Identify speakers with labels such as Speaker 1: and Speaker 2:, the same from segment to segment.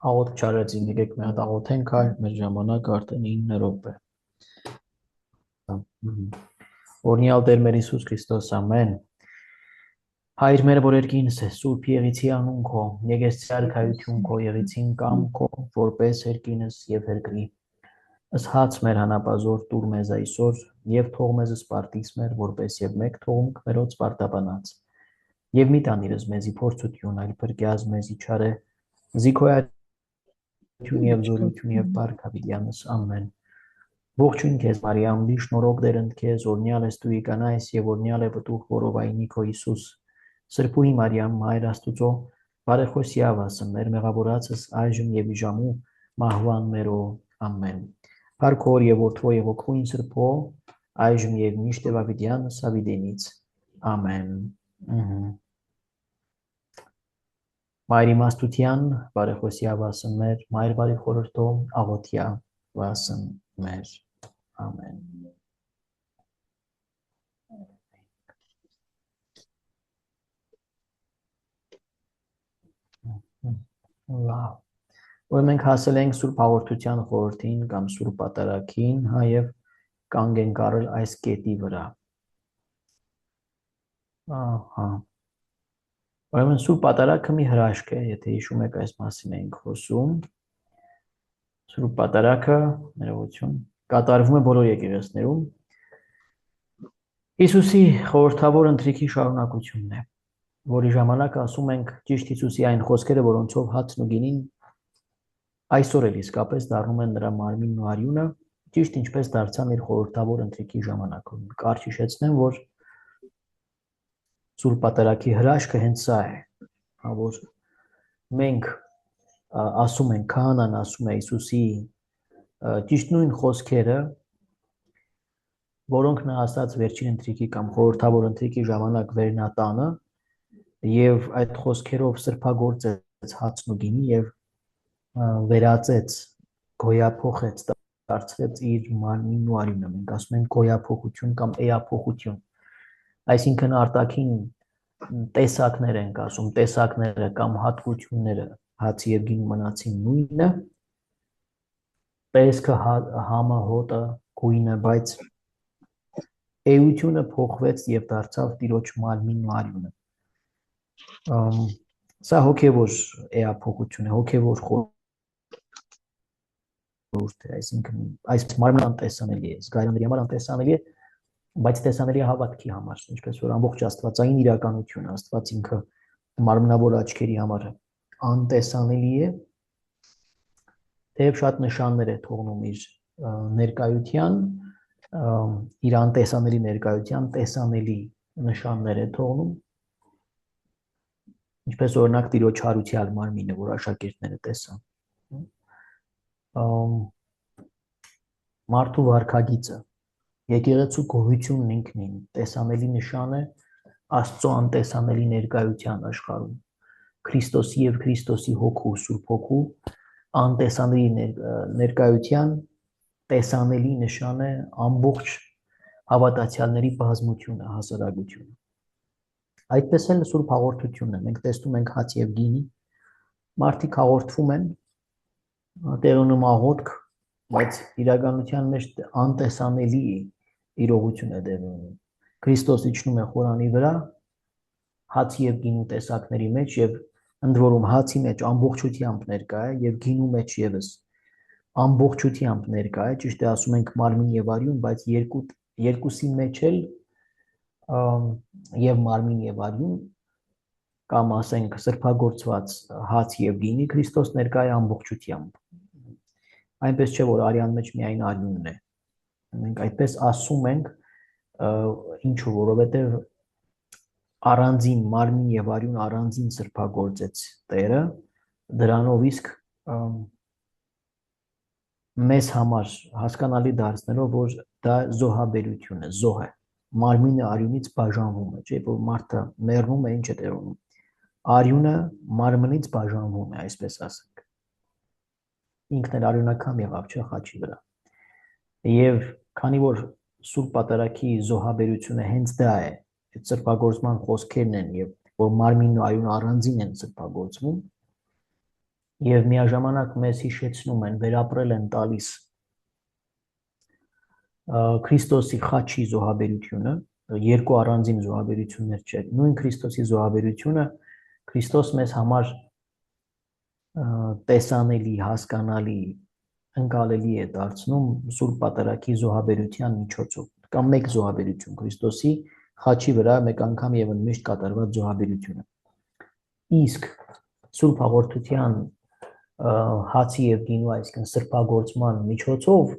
Speaker 1: Աղոթք չարեցին, եկեք մի հատ աղոթենք, այլ մեր ժամանակը արդեն 9 րոպե։ Օրհնյալ Տեր մեր Հիսուս Քրիստոս, ամեն։ Հայր մեր որ երկինս է, Սուրբ եղիցի անուն քո, եկեղեցի քայություն քո, եղիցին կամ քո, որպես երկինս եւ երկրի։ Ըս հաց մեր հանապազոր տուր մեզ այսօր եւ թող մեզ սպարտիս մեր, որպես եւ մեկ թողունք մերոց սպարտաբանած։ Եվ մի տանիրս մեզի փորձություն, այլ փրկյազ մեզի չարե, զիքոյ Tune զորություն եւ բարք հավիտյանս ամեն։ Ողջույն քեզ Մարիամ, մի շնորհք դերընդ քեզ, օրհնյալ ես դու կանայս եւ օրհնյալ է պտուղ որովայնի քո Հիսուս։ Սրբուհի Մարիամ, Մայր Աստուծո, բարեխոսի ավասը մեր մեղավորացս այժմ եւ իժամու մահվան մերո ամեն։ Փառքոր եւ որդվո եւ օգուին սրբո, այժմ եւ միշտ եւ հավիտյանս հավիտենից ամեն։ Մայր իմաստության բարեխոսի ավասն մեր, Մայր բարի խորհրդո աղոթյա վասն մեր, ամեն։ Լավ, որ մենք հասել ենք Սուրբ հաղորդության խորհրդին կամ Սուրբ պատարագին, եւ կանգ ենք առել այս կետի վրա։ Ահա։ Ուրեմն Սուրբ պատարագը մի հրաշք է, եթե հիշում եք այս մասին ենք խոսում։ Սուրբ պատարագը, ներողություն, կատարվում է բոլոր եկեղեցիներում։ Հիսուսի խորհրդավոր ընթրիքի շարունակությունն է, որի ժամանակ ասում ենք ճիշտ Հիսուսի այն խոսքերը, որոնցով հացն ու գինին այսօր էլ իսկապես դառնում են նրա մարմինն ու արյունը, ճիշտ ինչպես դարձան իր խորհրդավոր ընթրիքի ժամանակ։ Կարճ հիշեցնեմ, որ Սուրբ պատարագի հրաշքը հենց սա է, որ մենք ասում ենք, քահանան ասում է Հիսուսի ճիշտ նույն խոսքերը, որոնք նա ասաց վերջին ընթրիքի կամ խորհրդավոր ընթրիքի ժամանակ վերնատանը, եւ այդ խոսքերով սրբագործեց հացն ու գինի եւ վերածեց, գոյափոխեց, դարձրեց իր մարմինն ու արյունը։ Մենք ասում ենք գոյափոխություն կամ էափոխություն։ Այսինքն արտաքին տեսակներ ենք ասում, տեսակները կամ հատկությունները հացի եւ գինու մնացին նույնը, տեսքը, համը, հոտը, գույնը, բայց էությունը փոխվեց եւ դարձավ Տիրոջ մարմինն ու արյունը։ Սա հոգեվոր էափոխություն է, հոգեվոր խորհուրդ է, այսինքն այս մարմինը անտեսանելի է, զգայարանների համար անտեսանելի է, բայց տեսանելի է հավատքի համար, ինչպես որ ամբողջ աստվածային իրականությունը, Աստված ինքը մարմնավոր աչքերի համար անտեսանելի է, թեև շատ նշաններ է թողնում իր ներկայության, իր անտեսանելի ներկայության տեսանելի նշաններ է թողնում, ինչպես օրինակ Տիրոջ հարության մարմինը, որ աշակերտները տեսան։ Մարդու վարքագիծը, եկեղեցու գոյությունն ինքնին տեսանելի նշան է Աստծո անտեսանելի ներկայության աշխարհում, Քրիստոսի եւ Քրիստոսի հոգու, Սուրբ հոգու անտեսանելի ներկայության տեսանելի նշան է ամբողջ հավատացյալների բազմությունը, հասարակությունը։ Այդպես էլ Սուրբ հաղորդությունն է, մենք տեսնում ենք հաց եւ գինի, մարդիկ հաղորդվում են, տեղում աղոթք, բայց իրականության մեջ անտեսանելի իրողություն է տեղի ունենում։ Քրիստոս իջնում է խորանի վրա, հացի եւ գինու տեսակների մեջ եւ ընդ որում հացի մեջ ամբողջությամբ ներկա է եւ գինու մեջ եւս ամբողջությամբ ներկա է, ճիշտ է ասում ենք մարմին եւ արյուն, բայց երկուսի մեջ էլ եւ մարմին եւ արյուն կամ ասենք սրբագործված հաց եւ գինի Քրիստոս ներկա է ամբողջությամբ։ Այնպես չէ, որ արյան մեջ միայն արյունն է։ Մենք այդպես ասում ենք, ինչու, որովհետեւ առանձին մարմին եւ արյուն առանձին սրբագործեց Տերը, դրանով իսկ մեզ համար հասկանալի դարձնելով, որ դա զոհաբերություն է, զոհ է, մարմինը արյունից բաժանվում է, չէ՞ որ մարդը մեռնում է, ինչ է տեղում, արյունը մարմնից բաժանվում է, այսպես ասենք, ինքն էլ արյունակամ եղավ, չէ՞ խաչի վրա, եւ քանի որ Սուրբ պատարագի զոհաբերությունը հենց դա է, այդ սրբագործման խոսքերն են եւ որ մարմինն ու արյունը առանձին են սրբագործվում, եւ միաժամանակ մեզ հիշեցնում են, վերապրել են տալիս Քրիստոսի խաչի զոհաբերությունը, երկու առանձին զոհաբերություններ չէ, նույն Քրիստոսի զոհաբերությունը Քրիստոս մեզ համար տեսանելի, հասկանալի, ընկալելի է դարձնում Սուրբ Պատարագի զոհաբերության միջոցով, կամ մեկ զոհաբերություն Քրիստոսի խաչի վրա մեկ անգամ եւ ընդմիշտ կատարված զոհաբերությունը։ Իսկ Սուրբ Հաղորդության հացի եւ գինու, այսինքն սրբագործման միջոցով,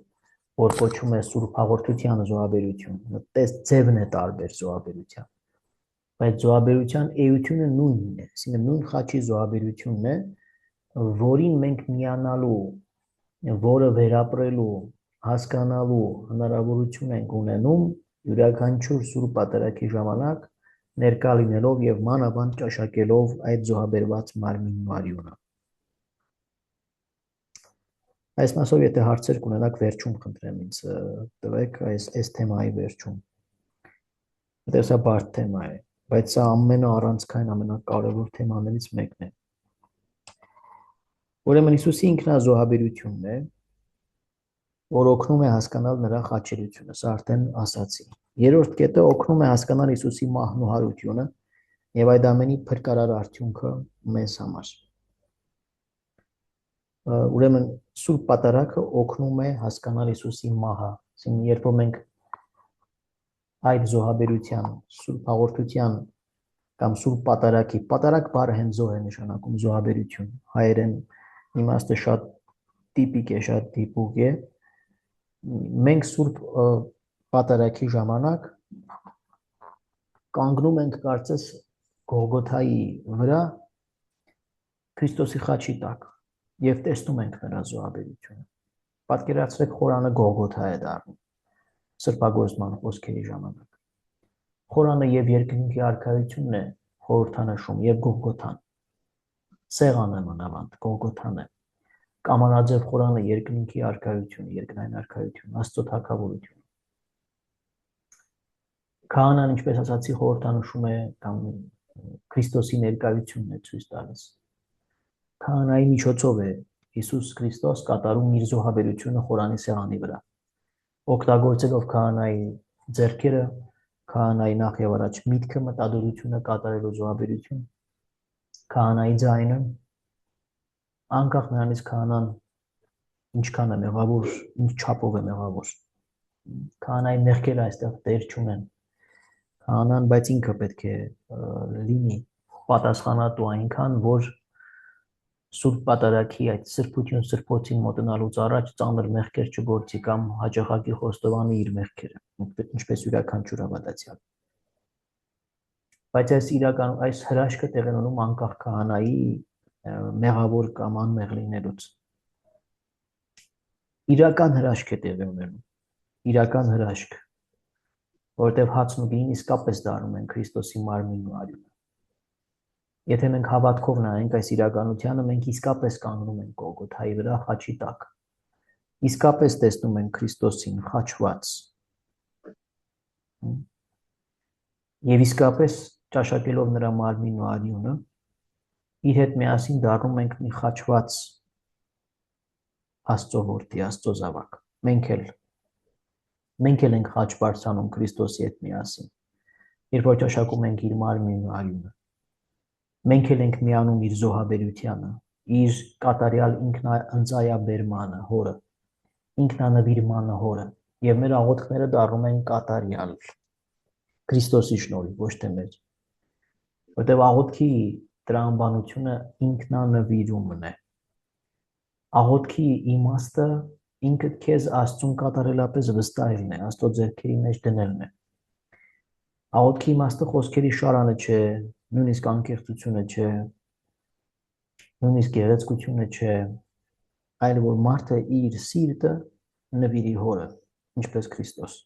Speaker 1: որ կոչվում է Սուրբ Հաղորդության զոհաբերություն, ձևն է տարբեր զոհաբերության, բայց զոհաբերության էությունը նույնն է, այսինքն նույն խաչի զոհաբերությունն է, որին մենք միանալու, որը վերապրելու, հասկանալու հնարավորություն ենք ունենում յուրաքանչյուր Սուրբ Պատարագի ժամանակ ներկա լինելով եւ մանավանդ ճաշակելով այդ զոհաբերված մարմինն ու արյունը։ Այս մասով եթե հարցեր կունենաք վերջում խնդրեմ ինձ տվեք այս թեմայի վերջում։ Որտեղ սա բարդ թեմա է, բայց սա ամենաառանցքային ամենակարևոր թեմաներից մեկն է։ Ուրեմն Հիսուսի ինքնազոհաբերությունն է, որ օգնում է հասկանալ նրա խաչելությունը, սա արդեն ասացի։ Երրորդ կետը օգնում է հասկանալ Հիսուսի մահն ու հարությունը եւ այդ ամենի փրկարար արդյունքը մեզ համար։ Ուրեմն Սուրբ Պատարագը օգնում է հասկանալ Հիսուսի մահը, այսինքն երբ որ մենք այդ զոհաբերության, Սուրբ Հաղորդության կամ Սուրբ Պատարագի, պատարագ բառը հենց զոհ է նշանակում, զոհաբերություն, հայերեն իմաստը շատ տիպիկ է, շատ դիպուկ է, մենք Սուրբ Պատարագի ժամանակ կանգնում ենք կարծես Գողգոթայի վրա Քրիստոսի խաչի տակ եւ տեսնում ենք նրա զոհաբերությունը։ Պատկերացրեք խորանը Գողգոթա է դառնում սրբագործման խոսքերի ժամանակ։ Խորանը եւ երկնքի արքայությունն է խորհրդանշում եւ Գողգոթան։ Սեղանը մանավանդ Գողգոթան է։ Կամանաձև խորանը երկնքի արքայությունը, երկնային արքայությունը, Աստծո թագավորությունը։ Քահանան, ինչպես ասացի, խորհրդանշում է կամ Քրիստոսի ներկայությունն է ցույց տալիս։ Քահանայի միջոցով է Հիսուս Քրիստոս կատարում իր զոհաբերությունը խորանի սեղանի վրա։ Օգտագործելով քահանայի ձեռքերը, քահանայի նախ եւ առաջ միտքը, մտադրությունը կատարելու զոհաբերություն, քահանայի ձայնը, անկախ նրանից քահանան ինչքան է մեղավոր, ինչ չափով է մեղավոր։ Քահանայի մեղքերը այստեղ դեր չունեն։ Քահանան, բայց ինքը պետք է լինի պատասխանատու այնքան, որ Սուրբ Պատարագի այդ սրբություն սրբոցին մոտնալուց առաջ ծանր մեղքեր չգործի կամ հաճախակի խոստովանի իր մեղքերը, ինչպես յուրաքանչյուր հավատացյալ։ Բայց այս հրաշքը տեղի ունենում անկախ քահանայի մեղավոր կամ անմեղ լինելուց։ Իրական հրաշք է տեղի ունենում, իրական հրաշք, որտեղ հացն ու գինին իսկապես դառնում են Քրիստոսի մարմինն ու արյունը։ Եթե մենք հավատքով նայենք այս իրականությանը, մենք իսկապես կանգնում ենք Գողգոթայի վրա խաչի տակ։ Իսկապես տեսնում ենք Քրիստոսին խաչված։ Եվ իսկապես ճաշակելով նրա մարմինն ու արյունը, իր հետ միասին դառնում ենք մի խաչված Աստծո որդի, Աստծո զավակ։ Մենք էլ ենք խաչ բարձրանում Քրիստոսի հետ միասին, երբ որ ճաշակում ենք իր մարմինն ու արյունը։ Մենք էլ ենք միանում իր զոհաբերությանը, իր կատարյալ ինքնաընծայաբերմանը հորը, ինքնանվիրմանը հորը, եւ մեր աղոթքները դառնում են կատարյալ Քրիստոսի շնորհիվ, ոչ թե մեր։ Որտեղ աղոթքի տրամաբանությունը ինքնանվիրումն է։ Աղոթքի իմաստը ինքդ քեզ Աստծուն կատարելապես վստահելն է, Աստծո ձեռքերի մեջ դնելն է։ Աղոթքի իմաստը խոսքերի շարանը չէ, նույնիսկ անկեղծությունը չէ, նույնիսկ գեղեցկությունը չէ, այլ որ մարդը իր սիրտը նվիրի հորը, ինչպես Քրիստոս։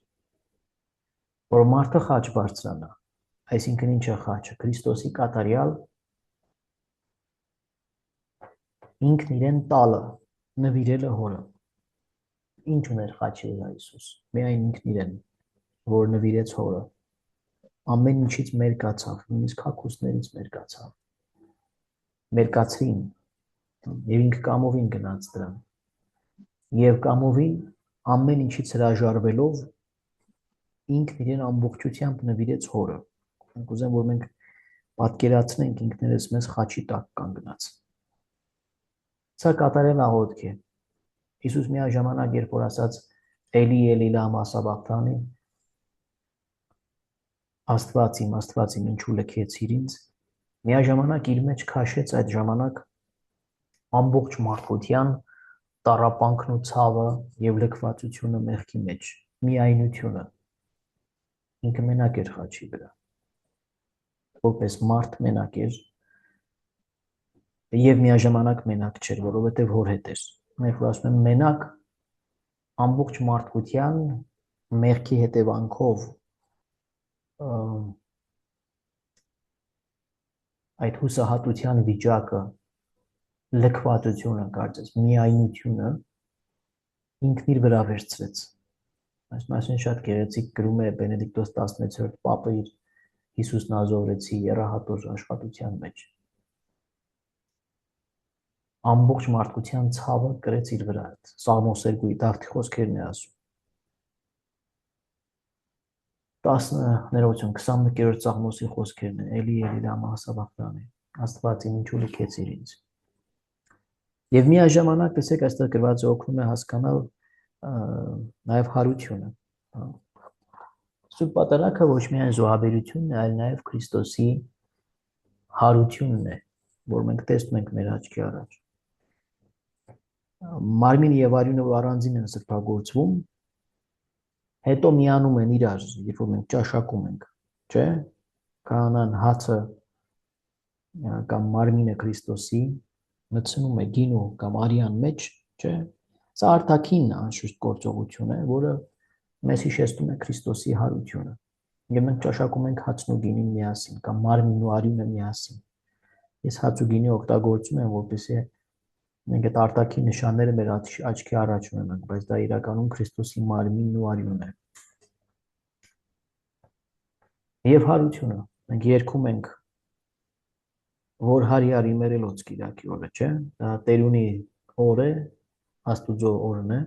Speaker 1: Որ մարդը խաչ բարձրանա, այսինքն ինչ է խաչը, Քրիստոսի կատարյալ ինքն իրեն տալը, նվիրելը հորը։ Ինչ ուներ խաչի վրա Հիսուս, միայն ինքն իրեն, որ նվիրեց հորը, ամեն ինչից մերկացավ, նույնիսկ հագուստներից մերկացավ, մերկացրին, Եվ ինքը կամովին գնաց դրան։ Եվ կամովին ամեն ինչից հրաժարվելով ինքն իրեն ամբողջությամբ նվիրեց հորը։ Մենք ուզեմ, որ մենք պատկերացնենք ինքներս մեզ խաչի տակ կանգնած։ Սա կատարել աղոթք է։ Հիսուս միաժամանակ երբ որ ասաց Էլի Էլի լամա սաբախթանի, Աստված իմ, ինչու լքեցիր ինձ, միաժամանակ իր մեջ քաշեց այդ ժամանակ ամբողջ մարդկության տառապանքն ու ցավը եւ լքվածությունը մեղքի մեջ, միայնությունը։ Ինքը մենակ էր խաչի վրա, որպես մարդ մենակ էր եւ միաժամանակ մենակ չէր, որովհետեւ հոր հետ էր։ Մենք ասում ենք մենակ ամբողջ մարդկության մեղքի հետևանքով այդ հուսահատության վիճակը, լքվածությունը, կարծես միայնությունը ինքն իր վրա վերցրեց։ Այս մասին շատ գեղեցիկ գրում է Բենեդիկտոս 16-րդ պապը իր Հիսուս Նազովրեցի եռահատոր աշխատության մեջ։ Ամբողջ մարդկության ցավը կրեց իր վրա։ Սաղմոս 2-ի Դավթի խոսքերն է ասում։ 21-րդ Սաղմոսի խոսքերն են, Էլի Էլի լամա սաբախթանի, Աստված իմ ինչու լքեցիր ինձ։ Եվ միաժամանակ տեսեք այստեղ գրված է օգնում է հասկանալ նաև հարությունը։ Սուրբ Պատարագը ոչ միայն զոհաբերությունն է, այլ նաև Քրիստոսի հարությունն է, որ մենք տեսնում ենք մեր աչքի առաջ։ Մարմինը եւ արյունը առանձին են սրբագործվում, հետո միանում են իրար, երբ որ մենք ճաշակում ենք, չէ՞։ Քահանան հացը կամ մարմինը Քրիստոսի մտցնում է գինու կամ արյան մեջ, չէ՞։ Սա արտաքին անշուշտ գործողություն է, որը մեզ հիշեցնում է Քրիստոսի հարությունը։ Եվ մենք ճաշակում ենք հացն ու գինին միասին կամ մարմինն ու արյունը միասին։ Ես հաց ու գինի օգտագործում եմ, որպեսզի մենք այդ արտաքին նշանները մեր աչքի առաջ ունենանք, բայց դա իրականում Քրիստոսի մարմինն ու արյունն է։ Եվ հարությունը, մենք երգում ենք, որ հարյարի մերելոց կիրակի օրը, չէ՞։ Դա Տերունի օր է, Աստուծո օրն է։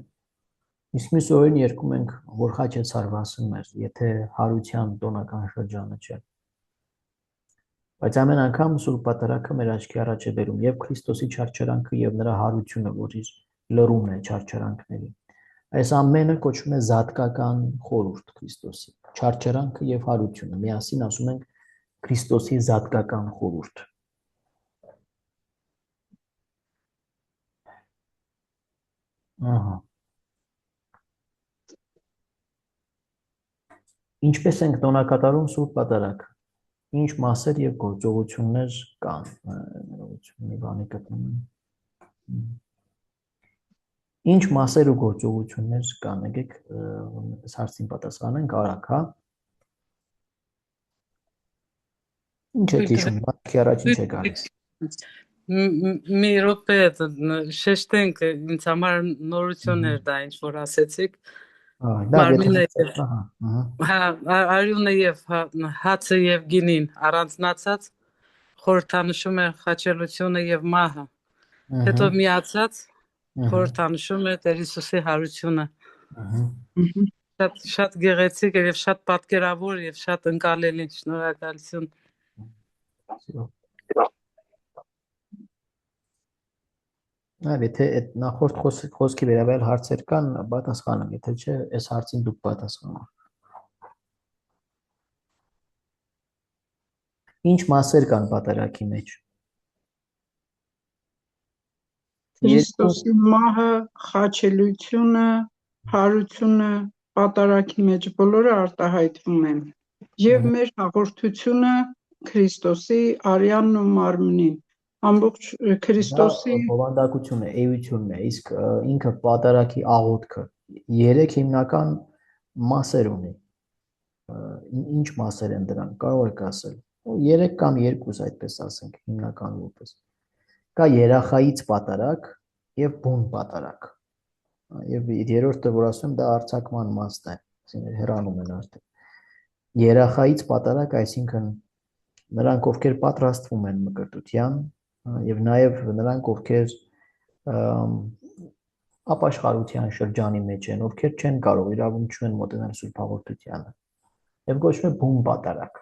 Speaker 1: Իսկ մյուս օրերին երգում ենք, որ խաչը ցարվասն մեր, եթե հարության տոնական շրջանը չէ։ Բայց ամեն անգամ Սուրբ Պատարագը մեր աչքի առաջ է բերում եւ Քրիստոսի չարչարանքը եւ նրա հարությունը, որ իր լրումն է չարչարանքների։ Այս ամենը կոչվում է զատկական խորհուրդ Քրիստոսի։ Չարչարանքը եւ հարությունը միասին ասում ենք Քրիստոսի զատկական խորհուրդ։ Ահա։ Ինչպես ենք տոնակատարում Սուրբ Պատարագը։ Ինչ մասեր եւ գործողություններ կան, մի բանի գտնում եմ։ Ինչ մասեր ու գործողություններ կան, եկեք այս հարցին պատասխանենք արագ, հա։ Ինչ է հիշում, բացի առաջ ինչ է գալիս։
Speaker 2: Մի րոպե շեշտենք, ինձ համար նորություն էր դա, ինչ որ ասեցիք։ Մարմինը արյունը եւ հացը եւ գինին առանձնացած խորհրդանշում է խաչելությունը եւ մահը, հետո միացած խորհրդանշում է Տեր Հիսուսի հարությունը։ Շատ գեղեցիկ եւ շատ պատկերավոր եւ շատ ընկալելի, շնորհակալություն։
Speaker 1: Այլ եթե այդ նախորդ խոսքի վերաբերյալ հարցեր կան, պատասխանեմ, եթե չէ, այս հարցին դուք պատասխանեք։ Ինչ մասեր կան պատարագի մեջ։
Speaker 3: Քրիստոսի մահը, խաչելությունը, հարությունը պատարագի մեջ բոլորը արտահայտվում են։ Եվ մեր հաղորդությունը Քրիստոսի արյանն ու մարմնին, ամբողջ Քրիստոսի
Speaker 1: բովանդակությունն է, էությունն է, իսկ ինքը պատարագի աղոթքը 3 հիմնական մասեր ունի։ Ինչ մասեր են դրանք, կարող եք ասել։ 3 կամ 2, այդպես ասենք, հիմնական որպես։ Կա երախայից պատարագ եւ բուն պատարագ։ Եվ երրորդը, որ ասում եմ, դա արձակման մասն է, այսինքն հեռանում են արդեն։ Երախայից պատարագ, այսինքն նրանք, ովքեր պատրաստվում են մկրտության, եւ նաեւ նրանք, ովքեր ապաշխարության շրջանի մեջ են, ովքեր չեն կարող իրավունք չունեն մոտենալ Սուրբ Հաղորդությանը։ Եվ կոչվում է բուն պատարագ,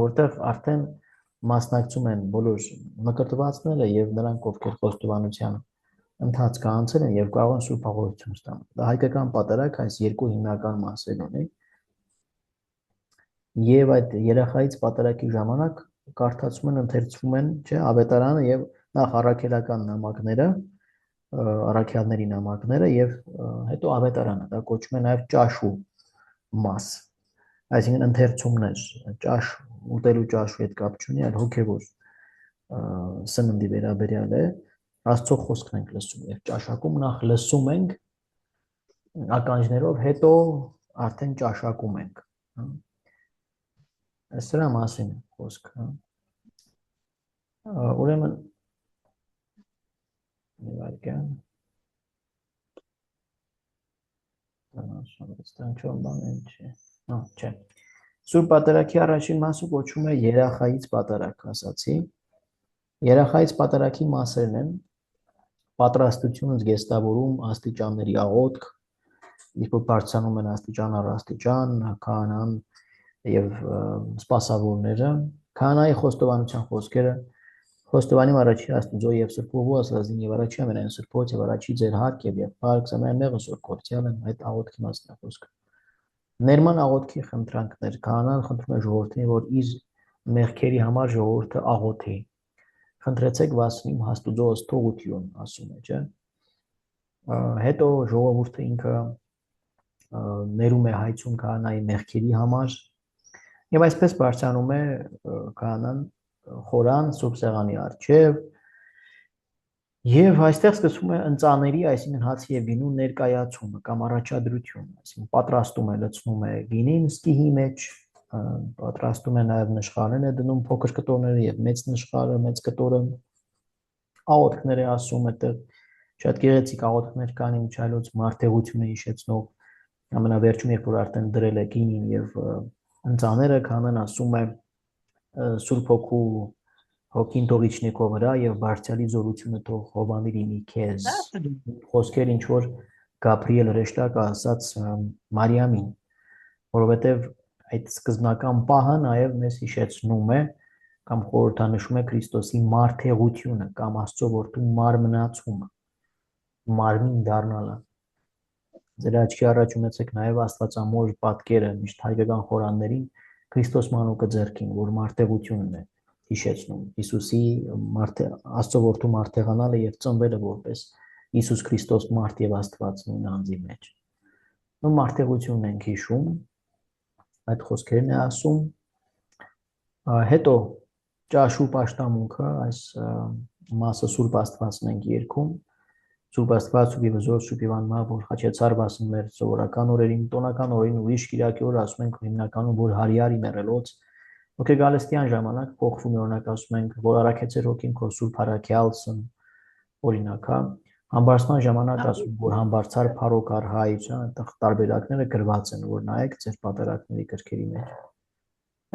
Speaker 1: որտեղ արդեն մասնակցում են բոլոր մկրտվածները եւ նրանք, ովքեր խոստովանության ընթացք անցել են եւ կարող են Սուրբ Հաղորդություն ստանալ։ Դա հայկական պատարագ այս երկու հիմնական մասեր ունի։ Եվ այդ երախայից պատարագի ժամանակ կարդացում են, ընթերցվում են, չէ, ավետարանը եւ նախ առաքելական նամակները, առաքյալների նամակները եւ հետո ավետարանը, դա կոչվում է նաեւ ճաշու մաս, այսինքն ընթերցումներ, ճաշ ուտելու ճաշու հետ կապ չունի, այլ հոգեվոր սննդի վերաբերյալ է, Աստծո խոսքն ենք լսում եւ ճաշակում նախ լսում ենք ականջներով, հետո արդեն ճաշակում ենք, Սրա մասին խոսք, ուրեմն Սուրբ պատարագի առաջին մասը կոչվում է երախայից պատարագ, ասացի։ Երախայից պատարագի մասերն են պատրաստությունը, զգեստավորում, աստիճանների աղոթք, իսկ բարձրանում են աստիճան առ աստիճան, քահանան եւ սպասավորները, քահանայի խոստովանության խոսքերը, խոստովանում առաջի Աստուծո եւ Սրբովու ասածին եւ առաջի ամենայն Սրբոց եւ առաջի ձեր հարկ եւ փառք ամեն մեղը սոր կորցյալ են այդ աղոթքի մասն է խոսքը։ Ներման աղոթքի խնդրանքներ, քահանան խնդրում է ժողովրդին, որ իր մեղքերի համար ժողովուրդը աղոթի։ Խնդրեցեք վասնիմ Աստուծոս թողություն, ասում է, չէ։ Հետո ժողովուրդը ինքը ներում է հայցում քահանայի մեղքերի համար եւ այսպես բարձրանում է քահանան խորան Սուրբ Սեղանի առջև եւ այստեղ սկսվում է ընծաների, այսինքն հացի եւ գինու ներկայացումը կամ առաջադրությունը, այսինքն պատրաստում է, լցնում է գինին սկիհի մեջ, պատրաստում է նաեւ նշխարներ է դնում փոքր կտորները եւ մեծ նշխարը, մեծ կտորը, աղոթքներ է ասում, այդտեղ շատ գեղեցիկ աղոթքներ կան Միչայելոց մարտեղությունը հիշեցնող, ամենավերջում երբ որ արդեն դրել է գինին եւ ընծաները, քահանան ասում է Սուրբ Հոգու հոգին թող իջնի քո վրա եւ բարձրալի զորությունը թող հովանի լինի քեզ։ Խոսքեր ինչ որ Գաբրիել հրեշտակը ասաց Մարիամին, որովհետեւ այդ սկզբնական պահը նաեւ մեզ հիշեցնում է կամ խորհրդանշում է Քրիստոսի մարտեղությունը կամ Աստծո որդու մարմնացումը, մարմին դառնալը։ Ձեր աչքի առաջ ունեցեք նաեւ Աստվածամոր պատկերը միշտ հայկական խորաններին Քրիստոս մանուկը ձեռքին, որ մարտեղությունն է հիշեցնում Հիսուսի Աստծո որդու մարտեղանալը եւ ծնվելը որպես Հիսուս Քրիստոս մարդ եւ Աստված նույն անձի մեջ։ Նո մարտեղությունն ենք հիշում, այդ խոսքերն է ասում։ Հետո ճաշու պաշտամունքը, այս մասը Սուրբ Աստվածն ենք երգում։ Սուրբ Աստված ու Բիվզոր Սուրբ Իվաննա, որ խաչեցար վասներ սովորական օրերին, տոնական օրերին ուրիշ կիրակի օր ասում ենք հիմնականում, որ հարյարի մեռելոց ոգե գալստյան ժամանակ փոխվում է, օրինակ ասում ենք, որ արաքեցեր հոգին քո Սուրբ Հարաքյալսն, օրինակ, հա, համբարձման ժամանակ ասում, որ համբարձար փառոքար հայր, այդտեղ տարբերակները գրված են, որ նայեք ձեր պատարագների գրքերի մեջ։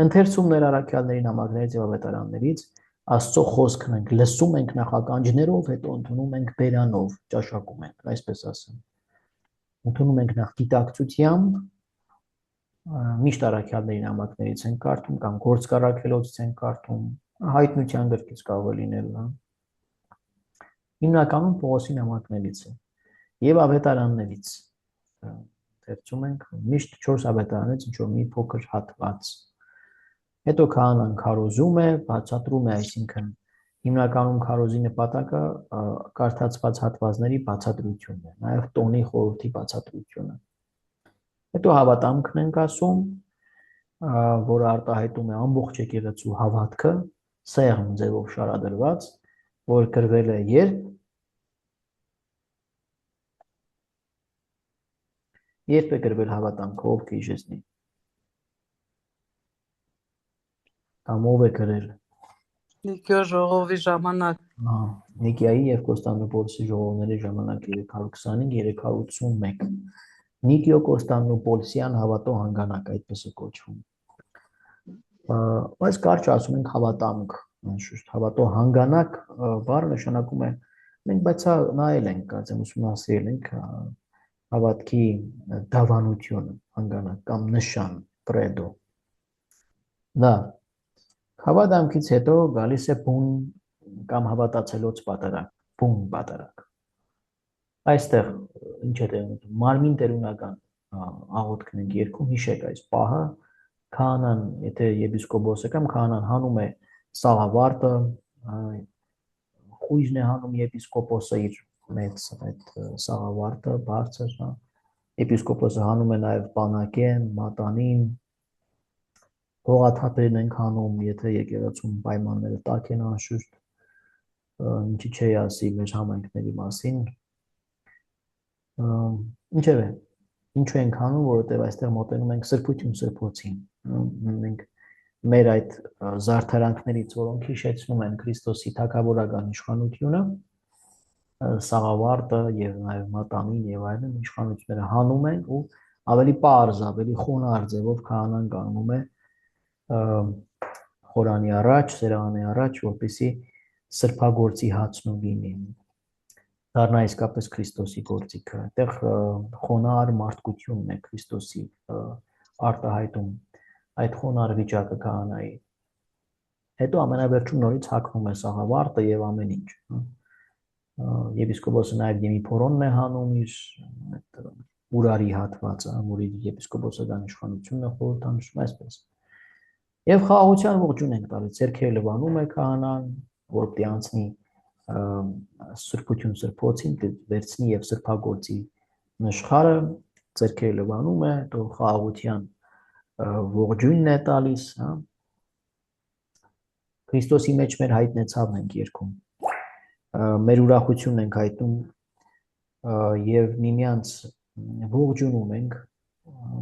Speaker 1: Ընթերցումներ արաքյալների նամակներից եւ ավետարաններից Աստծո խոսքն ենք, լսում ենք նախ ականջներով, հետո ընդունում ենք բերանով, ճաշակում ենք, այսպես ասեմ։ Ընդունում ենք նախ գիտակցությամբ, միշտ արաքյալների նամակներից ենք կարդում կամ գործք առաքելոցից ենք կարդում, հայտնության գրքից կարող է լինել, հա։ Հիմնականում Պողոսի նամակներից է եւ ավետարաններից։ Ընթերցում ենք միշտ 4 ավետարանից ինչ որ մի փոքր հատված։ Հետո քահանան քարոզում է, բացատրում է, այսինքն հիմնականում քարոզի նպատակը կարդացված հատվածների բացատրությունն է, նաև տոնի խորհրդի բացատրությունը։ Հետո հավատամքն ենք ասում, որը արտահայտում է ամբողջ եկեղեցու հավատքը, սեղմ ձևով շարադրված, որ գրվել է երբ է գրվել հավատամքը, ով կհիշեցնի։ Կամ ով է գրել։
Speaker 2: Նիկիո ժողովի ժամանակ։
Speaker 1: Նիկիայի եւ Կոստանդնուպոլսի ժողովների ժամանակ 325-381։ Նիկիո Կոստանդնուպոլսյան հավատո հանգանակ, այդպես է կոչվում։ Այս կարճ ասում ենք հավատամք, անշուշտ հավատո հանգանակ բառը նշանակում է մենք բայց սա նայել ենք, կարծեմ ուսումնասիրել ենք հավատքի դավանությունը, հանգանակ կամ նշան, պրեդո։ Դա հավատամքից հետո գալիս է բուն կամ հավատացելոց պատարագ, բուն պատարագ։ Այստեղ ինչ է տեղում, մարմին տերունական աղոթքն ենք երգում, հիշեք այս պահը, քահանան, եթե եպիսկոպոսը կամ քահանան հանում է սաղավարտը, խույժն է հանում եպիսկոպոսը իր մեծ այդ սաղավարտը, բարձր, եպիսկոպոսը հանում է նաև բանակեն, մատանին, հողաթափերն ենք հանում, եթե եկեղեցում պայմանները տաք են անշուշտ, ինչի չի ասի մեր համայնքների մասին, ինչևէ, ինչու ենք հանում, որովհետև այստեղ մոտենում ենք սրբություն սրբոցին, մենք մեր այդ զարդարանքներից, որոնք հիշեցնում են Քրիստոսի թագավորական իշխանությունը, սաղավարտը եւ նաեւ մատանին եւ այլն իշխանությունները հանում են ու ավելի պարզ, ավելի խոնարհ ձևով քահանան կանգնում է խորանի առաջ, սեղանի առաջ, որպեսզի սրբագործի հացն ու գինին դառնա իսկապես Քրիստոսի գործիքը։ Այդտեղ խոնարհ մարդկությունն է Քրիստոսի արտահայտում այդ խոնարհ վիճակը քահանայի։ Հետո ամենավերջում նորից հագնում է սաղավարտը եւ ամեն ինչ։ Եպիսկոպոսը նաև դեմիփորոնն է հանում իր ուրարի հատվածը, որ իր եպիսկոպոսական իշխանությունն է խորհրդանշում այսպես։ Եվ խաղաղության ողջույն ենք տալիս, ձեռքերը լվանում է քահանան, որպեսզի անցնի սրբություն սրբոցին, վերցնի եւ սրբագործի նշխարը, ձեռքերը լվանում է, դու խաղաղության ողջույնն է տալիս, հա։ Քրիստոսի մեջ մեր հայտնեցավն ենք երգում։ Մեր ուրախությունն ենք հայտնում եւ միմյանց ողջունում ենք,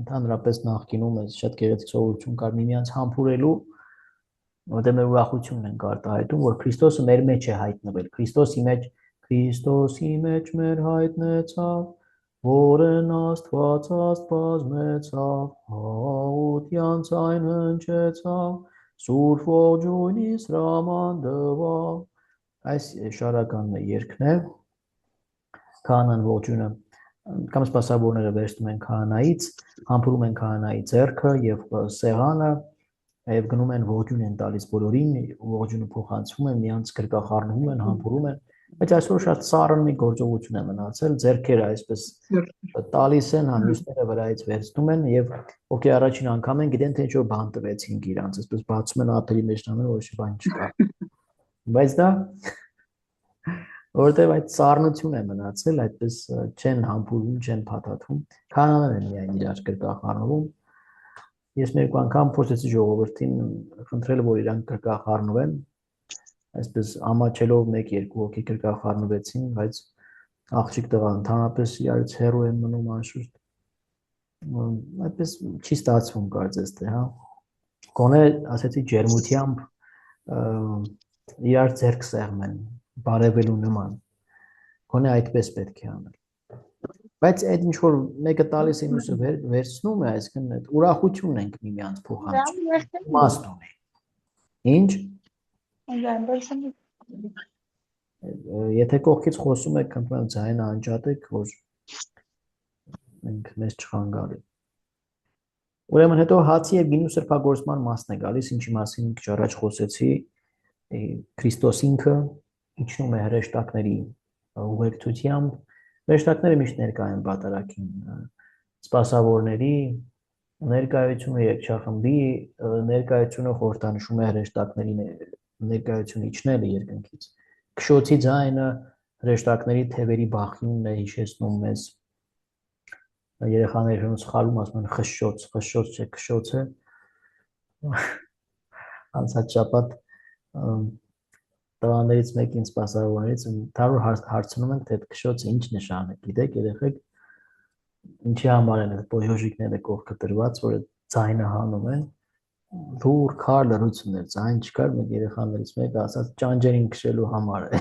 Speaker 1: ընդհանրապես նախկինում է շատ գեղեցիկ սովորություն կար միմյանց համբուրելու, որտեղ մեր ուրախությունն ենք արտահայտում, որ Քրիստոսը մեր մեջ է հայտնվել, Քրիստոսի մեջ մեր հայտնեցավ, որն Աստված բազմեցավ, հաղորդյան ձայն հնչեցավ, սուրբ ողջույնի սրաման տվավ։ Այս շարականն է երգն է, քահանան ողջույնը կամ սպասավորները վերցնում են քահանայից, համբուրում են քահանայի ձեռքը եւ սեղանը եւ գնում են ողջույն են տալիս բոլորին, ողջույնը փոխանցվում է, միանց գրկախառնվում են, համբուրում են, բայց այսօր շատ սառն մի գործողություն է մնացել, ձեռքերը այսպես տալիս են, մյուսները վրայից վերցնում են եւ օքեյ առաջին անգամ են գիտեն թե ինչ որ բան տվեցին իրանց, այսպես բացում են ափերի մեջ տանում, ոչ մի բան չկա։ Բայց դա որտեղ այդ սառնություն է մնացել, այդպես չեն համբուրում, չեն փաթաթում, քահանաներն են միայն իրար գրկախառնվում։ Ես մի անգամ փորձեցի ժողովրդին խնդրել, որ իրանք գրկախառնվեն, այսպես ամաչելով 1-2 հոգի գրկախառնվեցին, բայց աղջիկ տղա ընդհանրապես իրարից հեռու են մնում անշուշտ։ Այդպես չի ստացվում կարծես թե, հա։ Գոնե ասեցի ջերմությամբ իրար ձեռք սեղմեն, բարևելու նման, գոնե այդպես պետք է անել։ Բայց այդ ինչ որ մեկը տալիս է մյուսը վերցնում է, այսինքն այդ ուրախությունն ենք միմյանց փոխանցում, իմաստ ունի։ Ինչ։ Եթե կողքից խոսում եք, խնդրում եմ ձայնը անջատեք, որ մենք մեզ չխանգարի։ Ուրեմն հետո հացի եւ գինու սրբագործման մասն է գալիս, ինչի մասին քիչ առաջ խոսեցի, Քրիստոս ինքը իջնում է հրեշտակների ուղեկցությամբ, հրեշտակները միշտ ներկա են պատարագին, սպասավորների ներկայությունը երգչախմբի ներկայությունը խորհրդանշում է հրեշտակների ներկայությունը իջնելը երկնքից։ Քշոցի ձայնը հրեշտակների թևերի բախյունն է հիշեցնում մեզ։ Երեխաները ոնց խաղում ասում են խշշոց, խշշոց չէ, քշոց է։ Անցած շաբաթ տղաներից մեկին սպասավորներից ընդհանուր հարցնում ենք, թե քշոցը ինչ նշան է, գիտեք երեխեք, ինչի համար են այդ բոյոժիկները կողքը դրված, որ ձայնը հանում են, դուր քար լրություններ, ձայն չկար, մեկ երեխաներից մեկը ասաց ճանջերին քշելու համար է։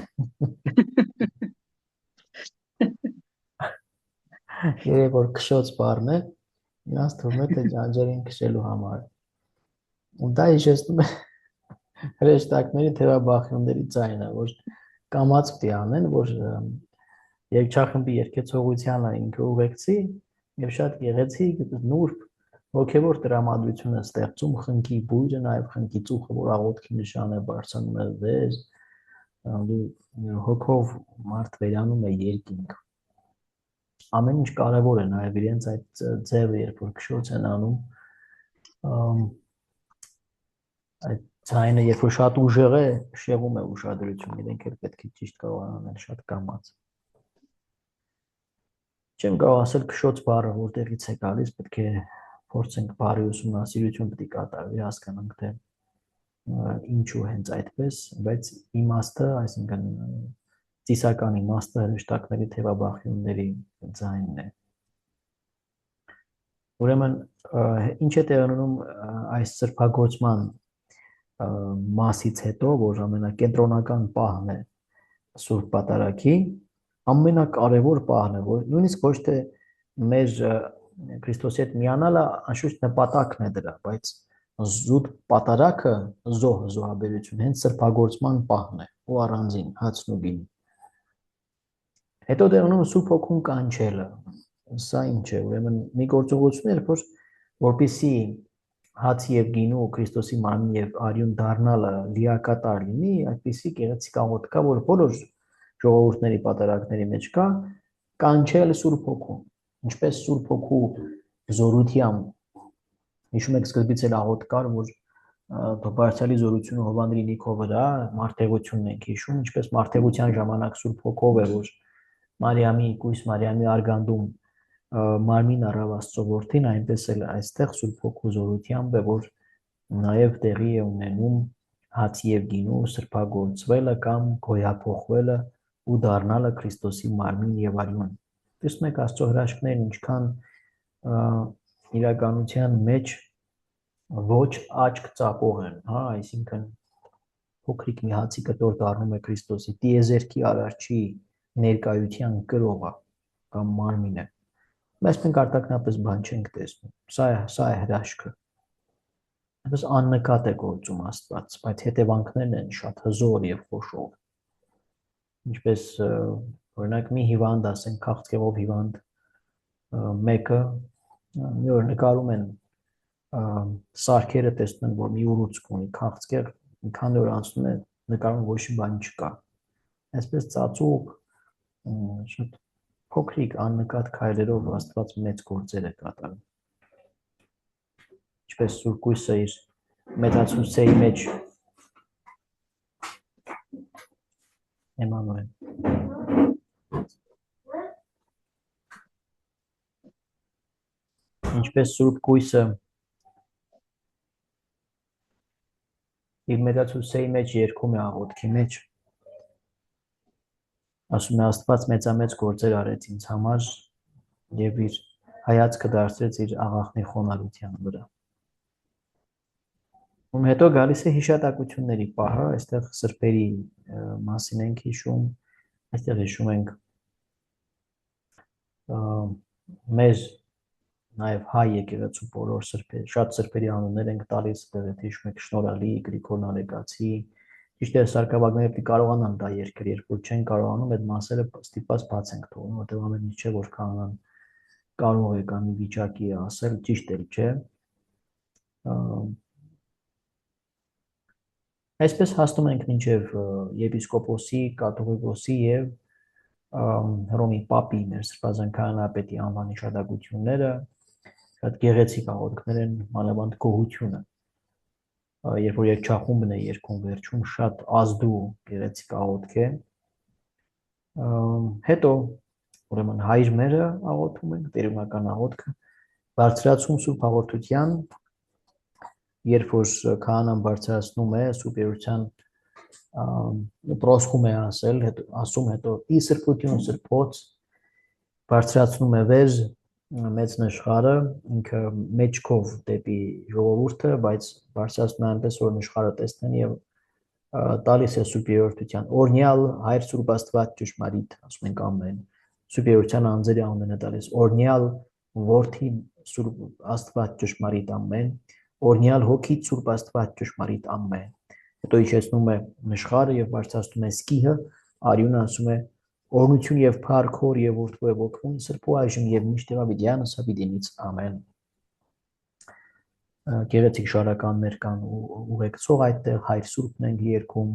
Speaker 1: Երբ որ քշոց բառն է, իրանց թվում է թե ճանջերին քշելու համար է։ Ու դա հիշեցնում է հրեշտակների թևաբախյունների ձայնը, որ կամած պիտի անեն, որ երկչախմբի երկեցողությանը ինքը ուղեկցի եւ շատ գեղեցիկ նուրբ հոգեվոր տրամադրությունը ստեղծում խնկի բույրը, նաեւ խնկի ծուխը, որ աղոթքի նշան է բարձրանում է վեր, հոգով մարդ վերանում է երկինք։ Ամեն ինչ կարևոր է նաեւ իրենց այդ ձևը, երբ որ քշոց են անում, այդ ձայնը, երբ որ շատ ուժեղ է, շեղում է ուշադրությունը, իրենք էլ պետք է ճիշտ կարողանան շատ կամած։ Չեմ կարող ասել քշոց բառը որտեղից է գալիս, պետք է փորձենք բառի ուսումնասիրություն պետք է կատարվի, հասկանանք թե ինչու հենց այդպես, բայց իմաստը, այսինքն ծիսական իմաստը հրեշտակների թևաբախյունների ձայնն է։ Ուրեմն ինչ է տեղի ունենում այս սրբագործման մասից հետո, որ ամենակենտրոնական պահն է Սուրբ Պատարագի, ամենակարևոր պահն է, որ նույնիսկ ոչ թե մեր Քրիստոսի հետ միանալը անշուշտ նպատակն է դրա, բայց զուտ պատարագը զոհաբերություն հենց սրբագործման պահն է ու առանձին հացն ու գինը։ Հետո դեռ ունեմ Սուրբ Հոգուն կանչելը, սա ինչ է, ուրեմն մի գործողություն էր, որպեսզի հացի եւ գինու Քրիստոսի մարմին եւ արյուն դառնալը լիակատար լինի, այդպիսի գեղեցիկ աղոթք կա, որ բոլոր ժողովուրդների պատարագների մեջ կա, կանչել Սուրբ Հոգուն, ինչպես Սուրբ Հոգու զորությամբ, հիշում եք սկզբից էլ աղոթք կար, որ բարձրալի զորությունը Հովաննի Նիկո վրա, մարտեղությունն ենք հիշում, ինչպես մարտեղության ժամանակ Սուրբ Հոգով է, որ Մարիամի, Կույս Մարիամի արգանդում մարմին առավ Աստծո որդին, այնպես էլ այստեղ Սուրբ Հոգու զորությամբ է, որ նաև տեղի է ունենում հացի եւ գինու սրբագործվելը կամ գոյափոխվելը ու դառնալը Քրիստոսի մարմին եւ արյուն։ Տեսնում եք Աստծո հրաշքներն ինչքան իրականության մեջ ոչ աչք ծապող են, հա, այսինքն փոքրիկ մի հացի կտոր դառնում է Քրիստոսի տիեզերքի արարչի ներկայության կրողը կամ մարմինը։ Բայց մենք արտակնապես բան չենք տեսնում։ Սա է հրաշքը։ Այնպես աննկատ է գործում Աստված, բայց հետևանքներն են շատ հզոր եւ խոշոր։ Ինչպես օրինակ մի հիվանդ, ասենք քաղցկեղով հիվանդ մեկը մի օր նկարում են սարքերը, տեսնում են, որ մի ուռուցք ունի քաղցկեղ, մի քանի օր անցնում է, նկարում ոչ մի բան չկա։ Այսպես ծածուկ շատ փոքրիկ աննկատ քայլերով Աստված մեծ գործեր է կատարում։ Ինչպես Սուրբ Կույսը իր մեծացուցեի մեջ Էմանուել։ Ինչպես Սուրբ Կույսը իր մեծացուցեի մեջ երգում է աղոթքի մեջ, ասում է Աստված մեծամեծ գործեր արեց ինձ համար եւ իր հայացքը դարձրեց իր աղախնի խոնարհության վրա։ Ում հետո գալիս է հիշատակությունների պահը, այստեղ սրբերի մասին ենք հիշում, այստեղ հիշում ենք մեր նաեւ հայ եկեղեցու բոլոր սրբեր, շատ սրբերի անուններ ենք տալիս, դեռ հիշում եք Շնորհալի, Գրիգոր Նարեկացի, ճիշտ է սարկաբագները պետք է կարողանան դա երկրել, երբ որ չեն կարողանում, այդ մասերը ստիպված բաց ենք թողնում, որտեղ ամեն ինչ չէ, որ կանոնան կարող է կամ վիճակի է ասել, ճիշտ էլ չէ։ Այսպես հասնում ենք մինչև եպիսկոպոսի, կաթողիկոսի եւ Հռոմի պապի մեր սրբազան քահանայապետի անվան հիշատակությունները, շատ գեղեցիկ աղոթքներ են, մանավանդ գոհությունը։ Երբ որ երկչախումբն է երգում վերջում, շատ ազդու գեղեցիկ աղոթք է։ Հետո ուրեմն հայր մերը աղոթում ենք, տերունական աղոթքը, բարձրացում Սուրբ հաղորդության, երբ որ քահանան բարձրացնում է Սուրբ Երության պրոսխում է ասում, հետո ի սրբություն սրբոց բարձրացնում է վեր մեծ նշխարը, ինքը մեջքով դեպի ժողովուրդը, բայց բարձրացնում է այնպես, որ նշխարը տեսնեն եւ տալիս է Սուրբ Երորդության օրհնյալ Հայր Սուրբ Աստված ճշմարիտ, ասում ենք ամեն, Սուրբ Երորդության անձերի անունն է տալիս օրհնյալ Որդի Սուրբ Աստված ճշմարիտ ամեն, օրհնյալ Հոգի Սուրբ Աստված ճշմարիտ ամեն, հետո իջեցնում է նշխարը եւ բարձրացնում է սկիհը, արյունը ասում է օրնություն եւ փառքոր եւ որդու եւ ոգուն սրբու այժմ եւ միշտ Դավիդյանս հավիդինից ամեն գեղեցիկ շարականներ կան ուղեկցող այդտեղ հայր սուրբն ենք երգում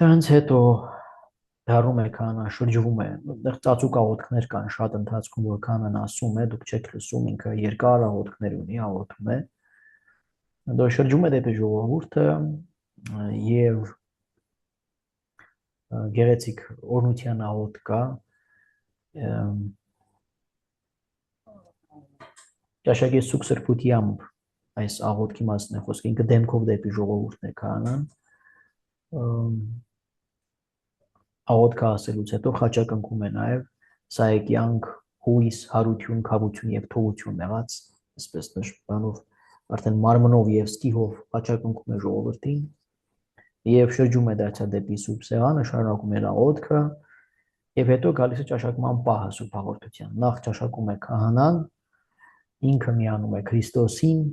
Speaker 1: դրանց հետո դառնում է քահանա շրջվում է այդտեղ ծածուկ աղոթքներ կան շատ ընթացքում որ քահանան ասում է դուք չեք լսում ինքը երկար աղոթքներ ունի աղոթում է դու շրջում է դեպի ժողովուրդը եւ գեղեցիկ օրնության աղոթք կա ճաշակի սուկ սրբությամբ այս աղոթքի մասն է խոսքը ինքը դեմքով դեպի ժողովուրդն է քահանան աղոթքը ասելուց հետո խաչակնքում է նաև սա է կյանք հույս հարություն քավություն եւ թողություն եղած այսպես բանով արդեն մարմնով եւ սկիհով խաչակնքում է ժողովրդին եւ շրջում է դարձա դեպի սուրբ սեղանը շարունակում է աղոթքը եւ հետո գալիս է ճաշակման պահը սուրբ հաղորդության նախ ճաշակում է քահանան ինքը միանում է Քրիստոսին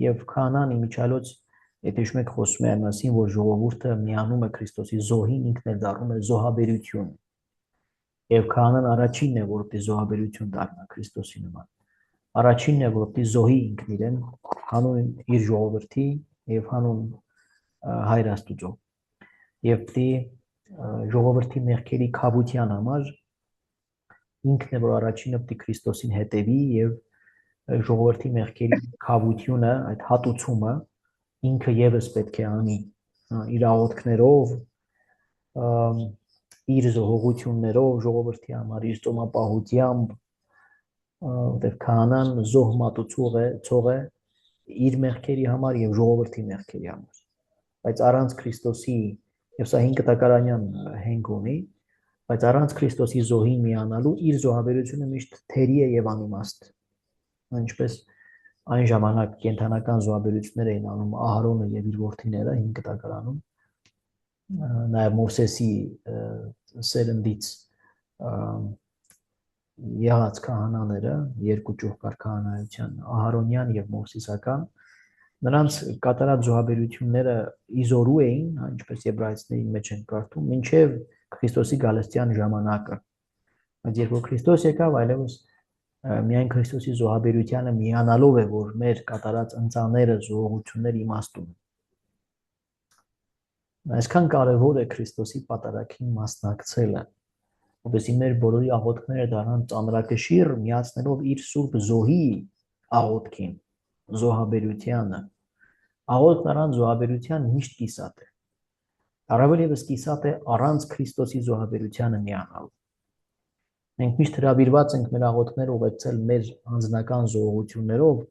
Speaker 1: եւ քահանան իմիջիալոց եթե շմեք խոսում է մասին որ ժողովուրդը միանում է Քրիստոսի զոհին ինքն էլ դառնում է զոհաբերություն եւ քահանան առաջինն է որպեսզի զոհաբերություն դառնա Քրիստոսի նման առաջինն է որպեսզի զոհի ինքն իրեն հանուն իր ժողովրդի եւ հանուն հայր Աստուծո եւ պիտի ժողովրդի մեղքերի քավության համար ինքն է որ առաջինը պիտի Քրիստոսին հետևի եւ ժողովրդի մեղքերի քավությունը այդ հատուցումը ինքը եւս պետք է անի իր աղոթքներով իր զոհողություններով ժողովրդի համար իր ծոմապահությամբ որտեղ քահանան զոհ մատուցող է իր մեղքերի համար եւ ժողովրդի մեղքերի համար բայց առանց Քրիստոսի եւ սա 5 կտակարանյան հենք ունի բայց առանց Քրիստոսի զոհին միանալու իր զոհաբերությունը միշտ թերի է եւ անիմաստ ինչպես այն ժամանակ կենթանական զոհաբերություններ էին անում Ահարոնը եւ իր որդիները 5 կտակարանում նաեւ Մովսեսի սերնդից եղած քահանաները երկու ճյուղկար քահանայության Ահարոնյան եւ Մովսեսական նրանց կատարած զոհաբերությունները իզորու էին ինչպես եբրայեցիների մեջ են կարդում մինչեւ Քրիստոսի գալստյան ժամանակը բայց երբ որ Քրիստոս եկավ այլևս միայն Քրիստոսի զոհաբերությանը միանալով է որ մեր կատարած ընծաները զոհություններ իմաստուն այսքան կարևոր է Քրիստոսի պատարագին մասնակցելը որովհետեւ մեր բոլորի աղոթքները դառնան ծանրակշիռ միացնելով իր սուրբ զոհի աղոթքին զոհաբերությանը աղոթքն առանց զոհաբերության միշտ կիսատ է առավել եւս կիսատ է առանց Քրիստոսի զոհաբերությանը միանալու մենք միշտ հրավիրված ենք մեր աղոթքները ուղեկցել մեր անձնական զոհություններով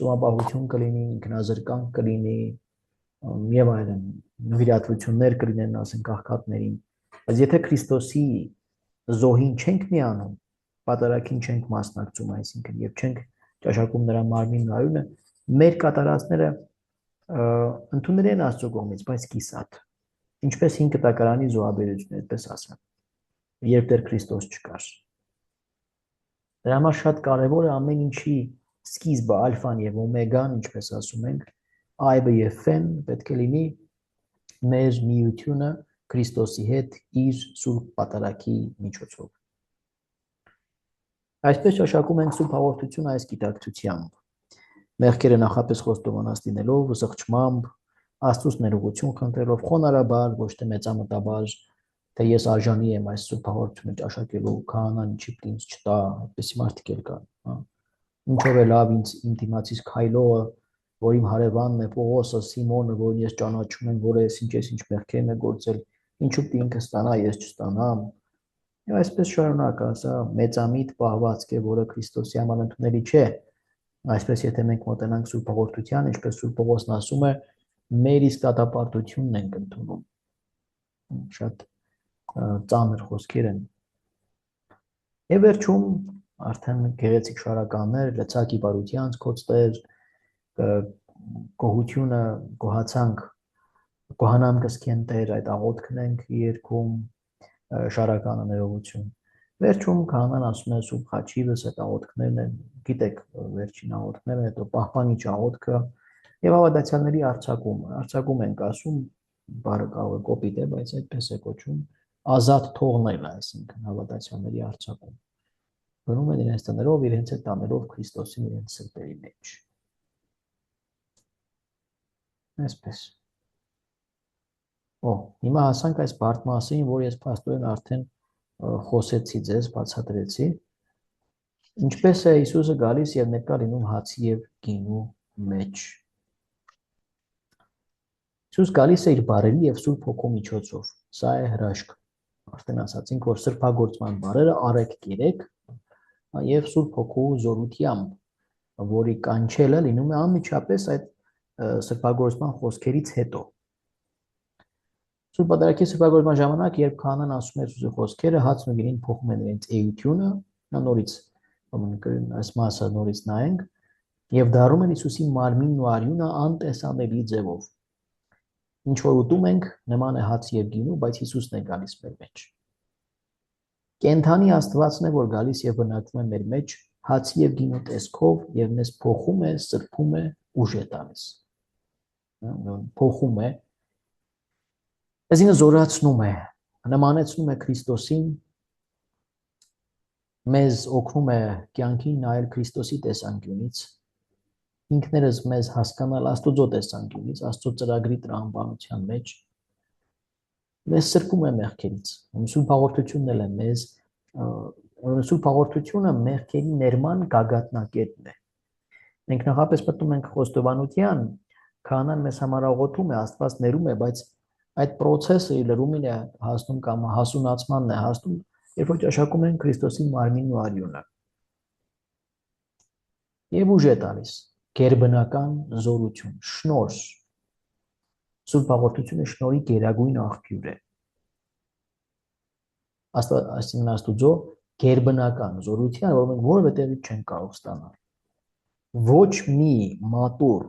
Speaker 1: ծոմապահություն կլինի ինքնազրկանք կլինի եւ այլն նվիրատվություններ կլինեն ասենք աղքատներին բայց եթե Քրիստոսի զոհին չենք միանում պատարագին չենք մասնակցում այսինքն եւ չենք ճաշակում նրա մարմինն ու արյունը մեր կատարածները ընդունել են Աստծո կողմից բայց կիսատ ինչպես 5 կտակարանի զոհաբերությունը այդպես ասեմ երբ դեռ Քրիստոս չկար դրա համար շատ կարեւոր է ամեն ինչի սկիզբը ալֆան եւ օմեգան ինչպես ասում ենք այբը եւ ֆեն պետք է լինի մեր միությունը Քրիստոսի հետ իր սուրբ պատարագի միջոցով այսպես ճաշակում ենք սուրբ հաղորդությունը այս գիտակցությամբ մեղքերը նախապես խոստովանած լինելով զղջմամբ Աստծուց ներողություն խնդրելով խոնարհաբար ոչ թե մեծամտաբար թե ես արժանի եմ այս սուրբ հաղորդությունը ճաշակելու քահանան ինչի ինձ չտա այդպեսի մարդիկ էլ կան հա ինչով է լավ ինձ իմ դիմացից քայլողը որ իմ հարևանն է Պողոսը Սիմոնը որին ես ճանաչում եմ որ ես ինչ մեղքեր է գործել ինչու պիտի ինքը ստանա ես չստանամ եւ այսպես շարունակ ասա մեծամիտ պահվածք է որը Քրիստոսի համար ընդունելի չէ այսպես եթե մենք մոտենանք սուրբ հաղորդության ինչպես սուրբ Պողոսն ասում է մեր իսկ դատապարտությունն ենք ընդունում շատ ծանր խոսքեր են եւ վերջում արդեն գեղեցիկ շարականներ լցակի բարության կոծտեր գոհությունը գոհացանք գոհանամ կսկեն Տեր այդ աղոթքն ենք երգում շարականը ներողություն վերջում քահանան ասում է սուրբ խաչիվս այդ աղոթքներն են գիտեք վերջին աղոթքները հետո պահպանիչ աղոթքը Եվ հավատացյալների արձակում ենք ասում, բառը կարող է կոպիտ է, բայց այդպես է կոչվում, ազատ թողնելը, այսինքն հավատացյալների արձակում։ Գնում են իրենց տներով, իրենց հետ տաներով Քրիստոսին իրենց սրտերի մեջ։ Այսպես։ Հիմա հասանք այս բարդ մասին, որ ես փաստորեն արդեն խոսեցի ձեզ, բացատրեցի։ Ինչպես է Հիսուսը գալիս եւ ներկա լինում հացի եւ գինու մեջ։ Հիսուս գալիս է իր բարերի եւ Սուրբ Հոգու միջոցով։ Սա է հրաշք։ Արդեն ասացինք, որ սրբագործման բարերը արեք կերեք եւ Սուրբ Հոգու զորությամբ, որի կանչելը լինում է անմիջապես այդ սրբագործման խոսքերից հետո։ Սուրբ Պատարագի սրբագործման ժամանակ, երբ քահանան ասում է Հիսուսի խոսքերը, հացն ու գինին փոխում են իրենց էությունը, նորից այս մասը նորից նայենք, եւ դառնում են Հիսուսի մարմինն ու արյունը անտեսանելի ձևով։ Ինչ որ ուտում ենք, նման է հաց եւ գինու, բայց Հիսուսն է գալիս մեր մեջ։ Կենթանի Աստվածն է, որ գալիս եւ բնակվում է մեր մեջ հացի եւ գինու տեսքով եւ մեզ փոխում է, սրբում է, ուժ է տալիս։ Փոխում է, այսինքն զորացնում է, նմանեցնում է Քրիստոսին, մեզ օգնում է կյանքին նայել Քրիստոսի տեսանկյունից, ինքներս մեզ հասկանալ Աստծո տեսանկյունից, Աստծո ծրագրի տրամաբանության մեջ, մեզ սրբում է մեղքերից։ Սուրբ հաղորդությունն էլ է մեզ, Սուրբ հաղորդությունը մեղքերի ներման գագաթնակետն է։ Մենք նախապես մտնում ենք խոստովանության, քահանան մեզ համար աղոթում է, Աստված ներում է, բայց այդ process-ը լրումին է հասնում կամ հասունացմանն է հասնում, երբ որ ճաշակում են Քրիստոսի մարմինն ու արյունը։ Եվ ուժ է տալիս գերբնական զորություն, շնորհ։ Սուրբ հաղորդությունը շնորհի գերագույն աղբյուր է։ Այսինքն Աստուծո գերբնական զորության, որ մենք որևէ տեղից չենք կարող ստանալ։ Ոչ մի մատուռ,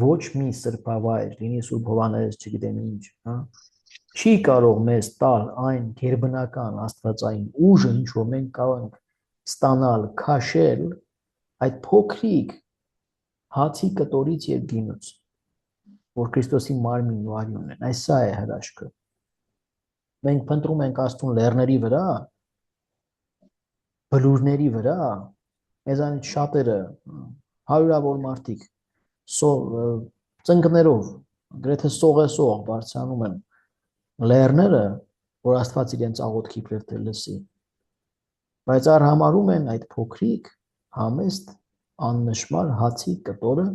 Speaker 1: ոչ մի սրբավայր, լինի Սուրբ Հովհաննես, չգիտեմ ինչ, չի կարող մեզ տալ այն գերբնական աստվածային ուժը, ինչ որ մենք կարող ենք ստանալ, քաշել այդ փոքրիկ հացի կտորից եւ գինուց, որ Քրիստոսի մարմինն ու արյունն են։ Այս սա է հրաշքը։ Մենք փնտրում ենք Աստծուն լեռների վրա, բլուրների վրա, մեզանից շատերը հարյուրավոր մարդիկ ծնկներով, գրեթե սողեսող բարձրանում են լեռները, որ Աստված իրենց աղոթքի պրեֆտը լսի, բայց արհամարում են այդ փոքրիկ, համեստ, աննշմար հացի կտորը,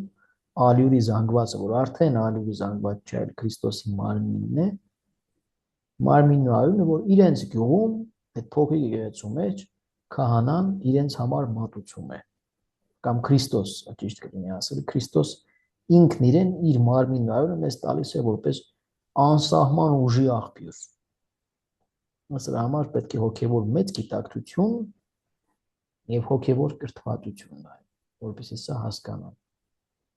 Speaker 1: ալյուրի զանգվածը, որ արդեն ալյուրի զանգված չէ, այլ Քրիստոսի մարմինն է, մարմինն ու արյունը, որ իրենց գյուղում, այդ փոքրիկ եկեղեցու մեջ, քահանան իրենց համար մատուցում է, կամ Քրիստոս, ճիշտ կլինի ասել, Քրիստոս ինքն իրեն իր մարմինն ու արյունը մեզ տալիս է որպես անսահման ուժի աղբյուր։ Սրա համար պետք է հոգևոր մեծ գիտակցություն եւ հոգևոր կրթվածություն նայել, որպեսզի սա հասկանալ։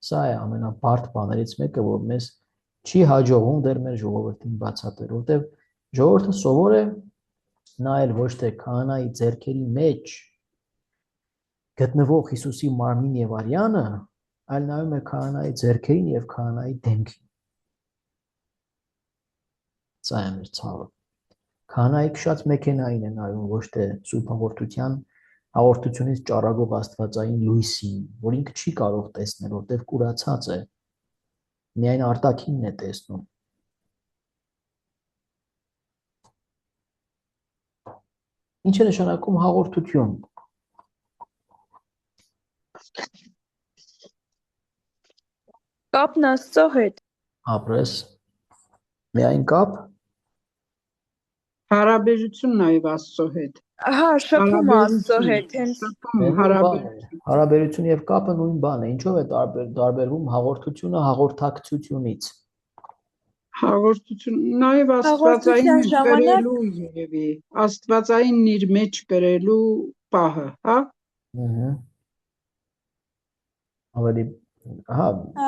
Speaker 1: Սա է ամենաբարդ բաներից մեկը, որ մեզ չի հաջողվում դեռ մեր ժողովրդին բացատրել, որտեղ ժողովուրդը սովոր է նայել ոչ թե քահանայի ձեռքերի մեջ գտնվող Հիսուսի մարմին եւ արյանը, այլ նայում է քահանայի ձեռքերին եւ քահանայի դեմքին։ Սա է մեր ցավը։ Քահանայի քշած մեքենային է նայում, ոչ թե Սուրբ հաղորդությունից ճառագող աստվածային լույսին, որ ինքը չի կարող տեսնել, որտեղ կուրացած է, միայն արտաքինն է տեսնում։ Ինչ է նշանակում հաղորդություն։
Speaker 4: Կապն Աստծո հետ։
Speaker 1: Ապրես։ Միայն կապ։
Speaker 3: Հարաբերություն նաև Աստծո հետ։
Speaker 4: Հա, շփում Աստծո հետ, հենց
Speaker 1: հարաբերություն եւ կապը նույն բան է։ Ինչով է տարբերվում հաղորդությունը հաղորդակցությունից։
Speaker 3: Հաղորդություն նաև աստվածային կրելու երևի, աստվածային իր մեջ կրելու պահը, հա։
Speaker 1: Ավելի հա,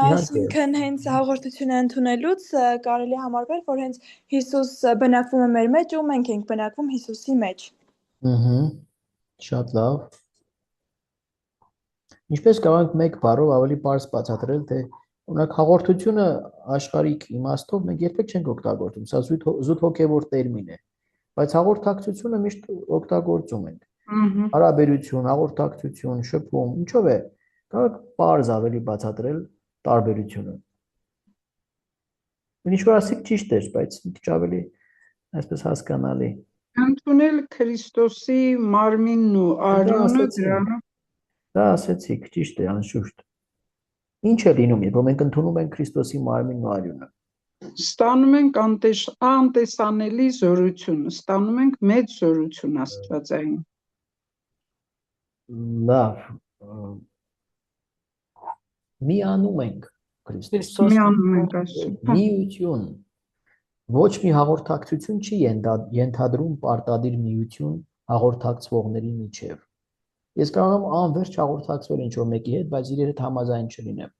Speaker 4: այսինքն հենց հաղորդությունը ընդունելուց կարելի համարվել, որ հենց Հիսուս բնակվում է մեր մեջ ու մենք ենք բնակվում Հիսուսի մեջ։
Speaker 1: Շատ լավ։ Ինչպես կարող ենք մեկ բառով ավելի պարզ բացատրել, թե Օրինակ հաղորդությունը աշխարհիկ իմաստով մենք երբեք չենք օգտագործում, սա զուտ հոգևոր տերմին է, բայց հաղորդակցությունը միշտ օգտագործում ենք։ Հարաբերություն, հաղորդակցություն, շփում, ինչով է, կարող պարզ ավելի բացատրել տարբերությունը։ Ինչ որ ասիկ ճիշտ էր, բայց մի քիչ ավելի այսպես հասկանալի։
Speaker 3: Ընդունել Քրիստոսի մարմինն ու արյունը դրանով
Speaker 1: Դա ասեցիք, ճիշտ է, անշուշտ։ Ինչ է լինում, երբ մենք ընդունում ենք Քրիստոսի մարմինն ու արյունը։
Speaker 3: Ստանում ենք անտեսանելի զորություն, ստանում ենք մեծ զորություն աստվածային։
Speaker 1: Լավ։ Միանում ենք Քրիստոսի։
Speaker 3: Միանում ենք Աստծուն։
Speaker 1: Միություն։ Ոչ մի հաղորդակցություն չի ենթադրում պարտադիր միություն հաղորդակցվողների միջև։ Ես կարող եմ անverջ հաղորդակցվել ինչ-որ մեկի հետ, բայց իր հետ համաձայն չլինեմ։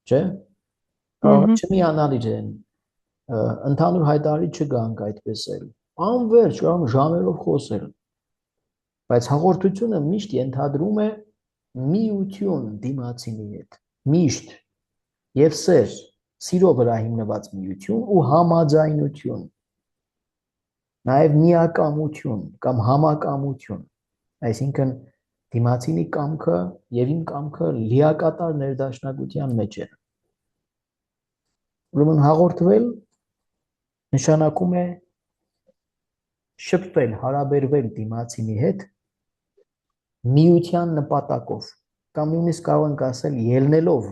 Speaker 1: Չէ՞։ Կարող չմիանալ իրեն։ Ընդհանուր հայտարարի չգանք այդպես էլ։ Անverջ կարող եմ ժամերով խոսել։ Բայց հաղորդությունը միշտ ենթադրում է միություն դիմացինի հետ։ Միշտ։ Եվ սիրո վրա հիմնված միություն ու համաձայնություն։ Նաև միակամություն կամ համակամություն։ Այսինքն դիմացինի կամքը եւ իմ կամքը լիակատար ներդաշնակության մեջ են։ Ուրեմն հաղորդվել նշանակում է շփվել, հարաբերվել դիմացինի հետ միության նպատակով կամ նույնիսկ կարող ենք ասել ելնելով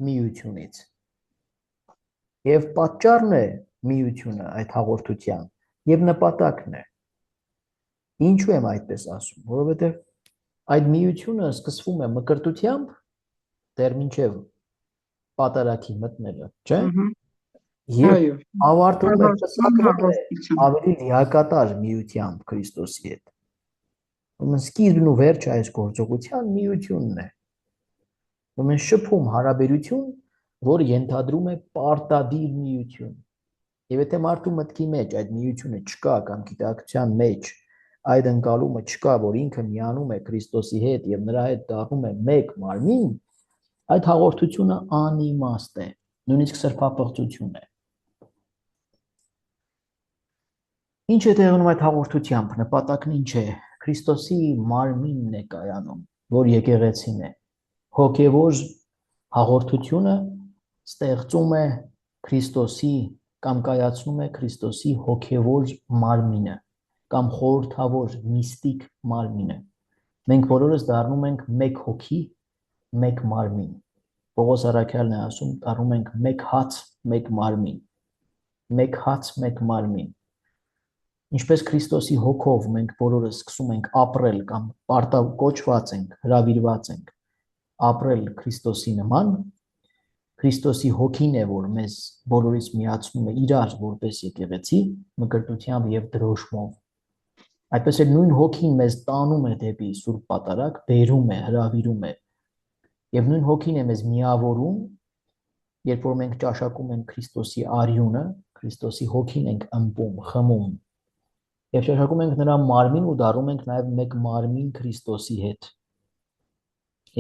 Speaker 1: միությունից։ Եվ պատճառն է միությունը այդ հաղորդության եւ նպատակն է։ Ինչու եմ այդպես ասում, որովհետեւ այդ միությունը սկսվում է մկրտությամբ դեռ մինչև պատարագի մտնելը, չէ՞։ Եվ ավարտվում է ավելի լիակատար միությամբ Քրիստոսի հետ։ Ուրեմն սկիզբն ու վերջը այս գործողության միությունն է։ Ուրեմն շփում հարաբերություն, որ ենթադրում է պարտադիր միություն։ Եվ եթե մարդու մտքի մեջ այդ միությունը չկա կամ գիտակցության մեջ այդ ընկալումը չկա, որ ինքը միանում է Քրիստոսի հետ եւ նրա հետ դառնում է մեկ մարմին, այդ հաղորդությունը անիմաստ է, նույնիսկ սրբապղծություն է։ Ինչ է տեղնում այդ հաղորդությամբ, նպատակն ինչ է։ Քրիստոսի մարմինն է կայանում, որ եկեղեցին է։ Հոգևոր հաղորդությունը ստեղծում է Քրիստոսի կամ կայացնում է Քրիստոսի հոգևոր մարմինը կամ խորհրդավոր միստիկ մարմինը։ Մենք բոլորս դառնում ենք մեկ հոգի, մեկ մարմին։ Պողոս առաքյալն է ասում, դառնում ենք մեկ հաց, մեկ մարմին։ Մեկ հաց, մեկ մարմին։ Ինչպես Քրիստոսի հոգով մենք բոլորս սկսում ենք ապրել կամ կոչված ենք, հրավիրված ենք ապրել Քրիստոսի նման, Քրիստոսի հոգին է, որ մեզ բոլորից միացնում է իրար որպես եկեղեցի, մկրտությամբ եւ դրոշմով։ Այդպես էլ նույն հոգին մեզ տանում է դեպի Սուրբ Պատարագ, բերում է, հրավիրում է։ Եվ նույն հոգին է մեզ միավորում, երբ որ մենք ճաշակում ենք Քրիստոսի արյունը, Քրիստոսի հոգին ենք ըմբում, խմում։ Եվ ճաշակում ենք նրա մարմին ու դառնում ենք նաև մեկ մարմին Քրիստոսի հետ։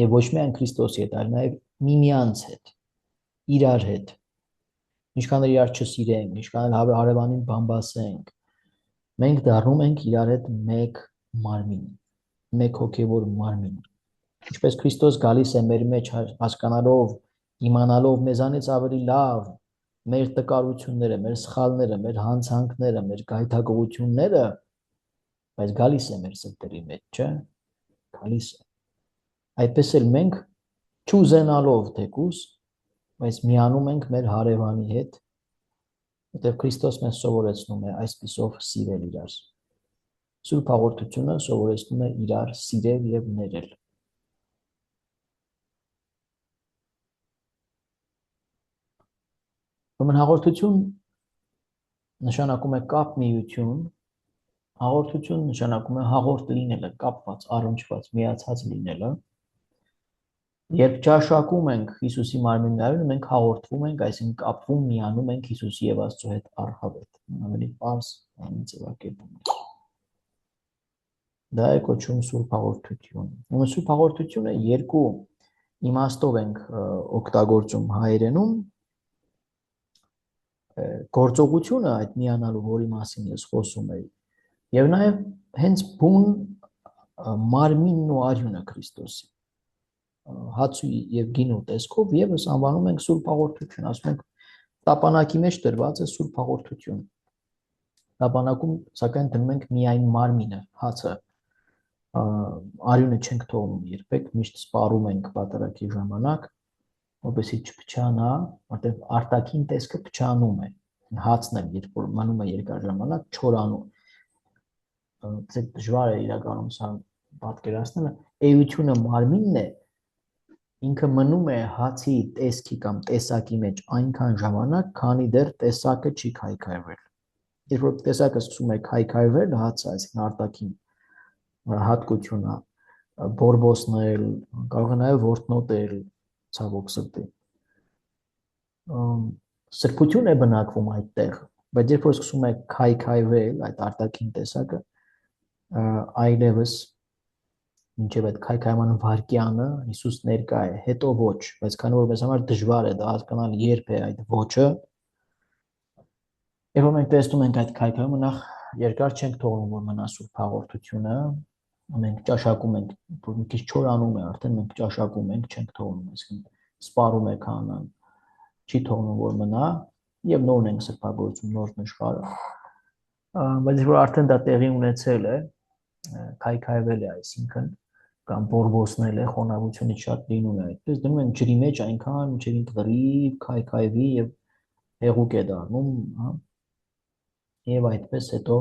Speaker 1: Եվ ոչ միայն Քրիստոսի հետ, այլ նաև միմյանց հետ, իրար հետ։ Ինչքան էլ իրար չսիրենք, ինչքան էլ հարևանին բամբասենք, մենք դառնում ենք իրար հետ մեկ մարմին, մեկ հոգևոր մարմին։ Ինչպես Քրիստոս գալիս է մեր մեջ հասկանալով, իմանալով մեզանից ավելի լավ մեր տկարությունները, մեր սխալները, մեր հանցանքները, մեր գայթակղությունները, բայց գալիս է մեր սրտերի մեջ, չէ՞։ Գալիս է։ Այդպես էլ մենք չուզենալով թեկուզ, բայց միանում ենք մեր հարևանի հետ, որտեղ Քրիստոս մեզ սովորեցնում է այսպիսով սիրել իրար։ Սուրբ հաղորդությունը սովորեցնում է իրար սիրել եւ ներել։ Ուրեմն հաղորդություն նշանակում է կապ միություն, հաղորդություն նշանակում է հաղորդ լինելը, կապված, առնչված, միացած լինելը։ Երբ ճաշակում ենք Հիսուսի մարմինն ու արյունը, մենք հաղորդվում ենք, այսինքն կապվում, միանում ենք Հիսուսի եւ Աստծո հետ առհավետ։ Ավելի պարզ ձևակերպում է։ Դա է կոչվում Սուրբ հաղորդություն։ Ուրեմն Սուրբ հաղորդությունը երկու իմաստով ենք օգտագործում հայերենում գործողությունը այդ միանալու, որի մասին ես խոսում եի, եւ նաեւ հենց բուն մարմինն ու արյունը Քրիստոսի հացու եւ գինու տեսքով եւս անվանում ենք Սուրբ Հաղորդություն, ասում ենք տապանակի մեջ դրված է Սուրբ Հաղորդություն։ Տապանակում սակայն դնում ենք միայն մարմինը, հացը, արյունը չենք թողնում երբեք, միշտ սպառում ենք պատարագի ժամանակ, որպեսզի չփչանա, որտեղ արտաքին տեսքը փչանում է։ Հացն էլ երբ որ մնում է երկար ժամանակ, չորանում։ Դե դժվար է իրականում սա պատկերացնելը, էությունը մարմինն է, ինքը մնում է հացի տեսքի կամ տեսակի մեջ այնքան ժամանակ, քանի դեռ տեսակը չի քայքայվել։ Երբ որ տեսակը սկսում է քայքայվել, հացը, այսինքն արտաքին հատկությունը, բորբոսնել, կարող է նաև ворթնոտել, ցավոք սրտի։ Սրբություն է բնակվում այդտեղ, բայց երբ որ սկսում է քայքայվել այդ արտաքին տեսակը, այլևս մինչև այդ քայքայման վարկյանը Հիսուս ներկա է, հետո ոչ, բայց քանի որ մեզ համար դժվար է դա հասկանալ երբ է այդ ոչը, երբ որ մենք տեսնում ենք այդ քայքայումը, նախ երկար չենք թողնում որ մնա Սուրբ Հաղորդությունը, մենք ճաշակում ենք, որ մի քիչ չորանում է, արդեն մենք ճաշակում ենք, չենք թողնում, այսինքն սպառում է քանան, չի թողնում որ մնա եւ նորն ենք սրբագործում նոր նշխարը, բայց որ արդեն դա տեղի ունեցել է, քայքայվել է, այսինքն կամ բորբոսնել է, խոնավությունից շատ լինում է այդպես, դնում են ջրի մեջ այնքան մինչև ինքը լրիվ քայքայվի եւ հեղուկ է դառնում, հա, եւ այդպես հետո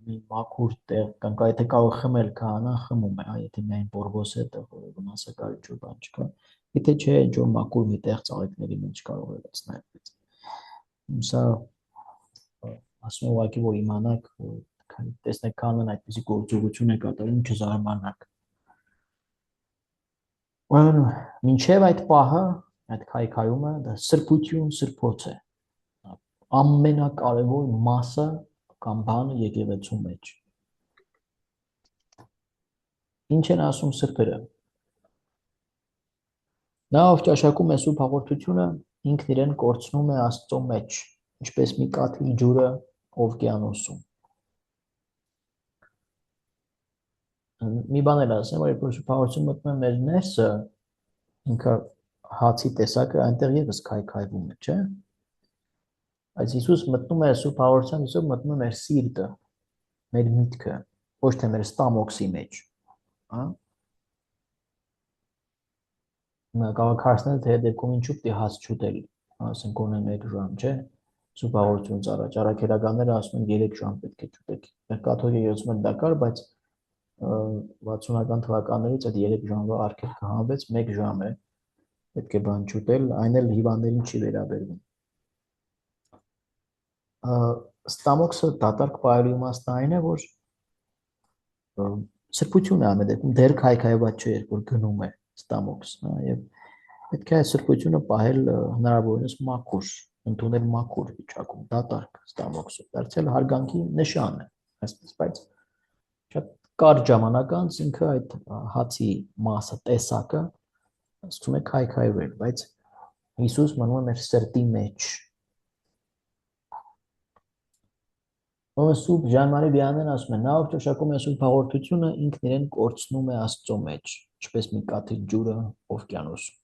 Speaker 1: մի մաքուր տեղ կամ եթե կարող խմել քահանան խմում է, հա, եթե միայն բորբոս է տեղ վնասակար ինչ-որ բան չկա, եթե չէ ինչ-որ մաքուր մի տեղ ծաղիկների մեջ կարող է լցնել, սա ասում եմ ուղղակի որ իմանաք, տեսնեք քանն այդպիսի գործողություն է կատարում, չզարմանաք։ Ուրեմն մինչև այդ պահը, այդ քայքայումը դա սրբություն, սրբոց է։ Ամենակարևոր մասը կամ բանը եկեղեցու մեջ։ Ինչ են ասում սրբերը։ Նա ով ճաշակում է Սուրբ Հաղորդությունը, ինքն իրեն կորցնում է Աստծո մեջ, ինչպես մի կաթիլ ջուրը օվկիանոսում։ Մի բան էլ ասեմ, որ երբ որ Սուրբ Հաղորդություն մտնում է մեր ներսը, ինքը հացի տեսակը այնտեղ եւս քայքայվում է, չէ՞։ Բայց Հիսուս մտնում է Սուրբ Հաղորդության միջով մտնում է մեր սիրտը, մեր միտքը, ոչ թե մեր ստամոքսի մեջ, հա։ Նա կարող հարցնել, թե դեպքում ինչու պիտի հաց չուտել, ասենք ունեն 1 ժամ, չէ՞։ Սուրբ Հաղորդությունից առաջ առաքելականները ասում են 3 ժամ պետք է չուտեք։ Մեր կաթողիկը ասում են դա կար, բայց 60-ական թվականներից այդ 3 ժամվա արգելքը հանվեց, 1 ժամ է պետք է բան չուտել, այն էլ հիվանդներին չի վերաբերվում։ Ստամոքսը դատարկ պահելու իմաստն այն է, որ սրբություն է ամեն դեպքում դեռ քայքայված չէ, երբ որ գնում է ստամոքսն, հա, եւ պետք է այդ սրբությունը պահել հնարավորինս մաքուր, ընդունել մաքուր վիճակում, դատարկ ստամոքսը, դարձել հարգանքի նշան է, այսպես, բայց շատ կարճ ժամանակ անց ինքը այդ հացի մասը, տեսակը սկսում է քայքայվել, բայց Հիսուս մնում է մեր սրտի մեջ։ Սուրբ Ժան-Մարի Վիանեն ասում է, նա ով ճաշակում է Սուրբ Հաղորդությունը, ինքն իրեն կորցնում է Աստծո մեջ, ինչպես մի կաթիլ ջուրը օվկիանոսում։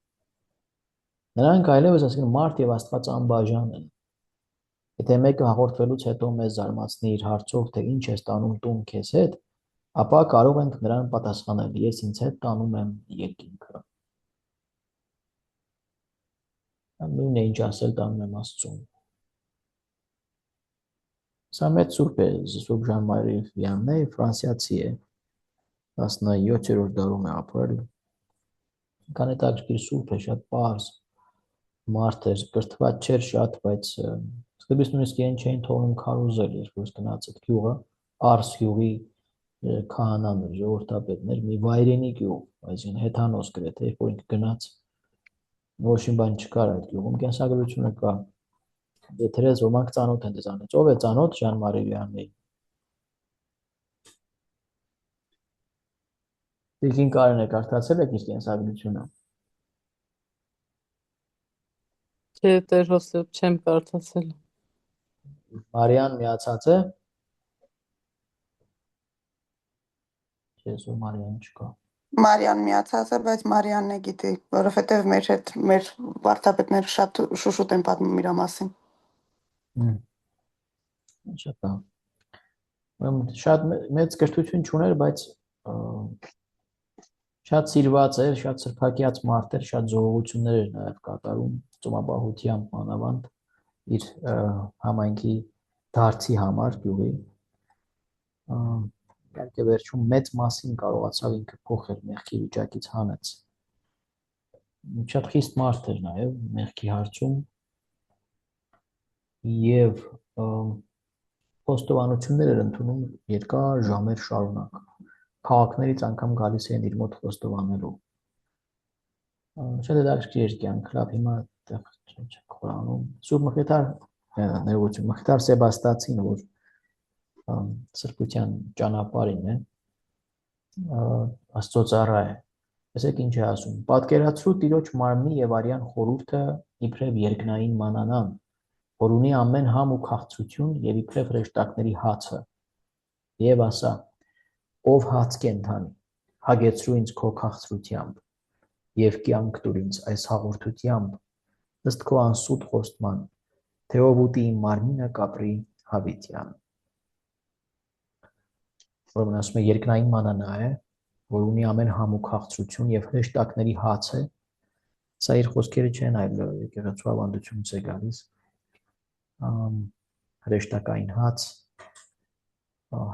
Speaker 1: Նրանք այլևս, այսինքն մարդ եւ Աստված անբաժան են։ Եթե մեկը հաղորդվելուց հետո մեզ զարմացնի իր հարցով, թե ինչ ես տանում տուն քեզ հետ, ապա կարող ենք նրան պատասխանել. ես ինձ հետ տանում եմ երկինքը։ Նույնն է ինչ ասել տանում եմ Աստծուն։ Սա մեծ սուրբ է, Սուրբ Ժան-Մարի Վիաննեն, ֆրանսիացի է, 17-րդ դարում է ապրել։ Քան հետաքրքիր սուրբ է, շատ պարզ մարդ էր, կրթված չէր շատ, բայց սկզբից նույնիսկ իրեն չէին թողնում քարոզել, երբ որ գնաց այդ գյուղը, Արս գյուղի քահանան էր, ժողովրդապետն էր, մի վայրենի գյուղ, այսինքն հեթանոս գրեթե, երբ որ ինքը գնաց, ոչ մի բան չկար այդ գյուղում, կենսագրությունը կա։ Եթերից ոմանք ծանոթ են դեզանից։ Ով է ծանոթ Ժան-Մարի Վիաննեին։ Տիկին Կարենը կարդացել եք իր կենսագրությունը։
Speaker 2: Չէ, Տեր Հոսեփ, չեմ կարդացել։
Speaker 1: Մարիան միացած է։ Ես ու Մարիան չկա։
Speaker 5: Մարիան միացած է, բայց Մարիանն է գիտի, որովհետև մեր հետ մեր վարդապետները շատ շուշուտ են պատմում իր մասին։
Speaker 1: Չկա։ Շատ մեծ կրթություն չուներ, բայց շատ սիրված էր, շատ սրբակյաց մարդ էր, շատ ժողովություններ էր նաև կատարում ծոմապահությամբ մանավանդ իր համայնքի դարձի համար գյուղի։ Իհարկե վերջում մեծ մասին կարողացավ ինքը փոխել մեղքի վիճակից հանեց։ Շատ խիստ մարդ էր նաև մեղքի հարցում եւ խոստովանություններ էր ընդունում երկար ժամեր շարունակ։ Քաղաքներից անգամ գալիս էին իր մոտ խոստովանելու։ Շատ հետաքրքիր էր կյանքը, լավ հիմա այդտեղ չկորանում։ Սուրբ Մխիթար ներողություն, Մխիթար Սեբաստացին, որ սրբության ճանապարհին է, Աստծո ծառա է։ Տեսեք ինչ է ասում. պատկերացրու Տիրոջ մարմնի եւ արյան խորհուրդը իբրև երկնային մանանան, որ ունի ամեն համ ու քաղցրություն եւ իբրև հրեշտակների հացը։ Եվ ասա. ով հաց կենթանի, հագեցրու ինձ քո քաղցրությամբ եւ կյանք տուր ինձ այս հաղորդությամբ, ըստ քո անսուտ խոստման, թե ով ուտի իմ մարմինը կապրի հավիտյան։ Ուրեմն ասում է երկնային մանանա է, որ ունի ամեն համ ու քաղցրություն եւ հրեշտակների հաց է։ Սա իր խոսքերը չեն, այլ եկեղեցու ավանդությունից է գալիս։ Հրեշտակային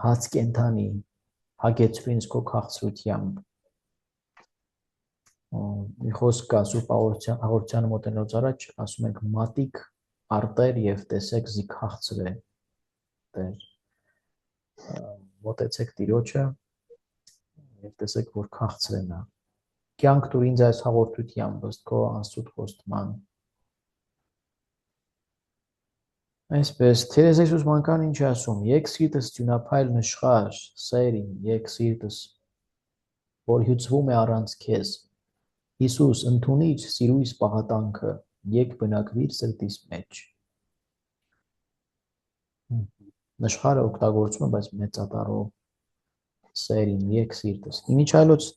Speaker 1: հաց կենթանի, հագեցրու ինձ քո քաղցրությամբ։ Մի խոսք կա Սուրբ Հաղորդությանը մոտենալուց առաջ, ասում ենք մատիկ արտեր եւ տեսեք զի քաղցր է Տեր։ Մոտեցեք Տիրոջը եւ տեսեք, որ քաղցր է նա։ Կյանք տուր ինձ այս հաղորդությամբ, ըստ քո անսուտ խոստման։ Այսպես, Տերեզ Հիսուս մանկան ինչ է ասում. եկ սիրտս ձյունափայլ նշխար, սերին, եկ սիրտս, որ հյուծվում է առանց քեզ։ Հիսուս, ընդունիր սիրույս պաղատանքը, եկ բնակվիր սրտիս մեջ։ Նշխարը օգտագործում է, բայց մեծատառով սերին, եկ սիրտս։ Ինչ այլոց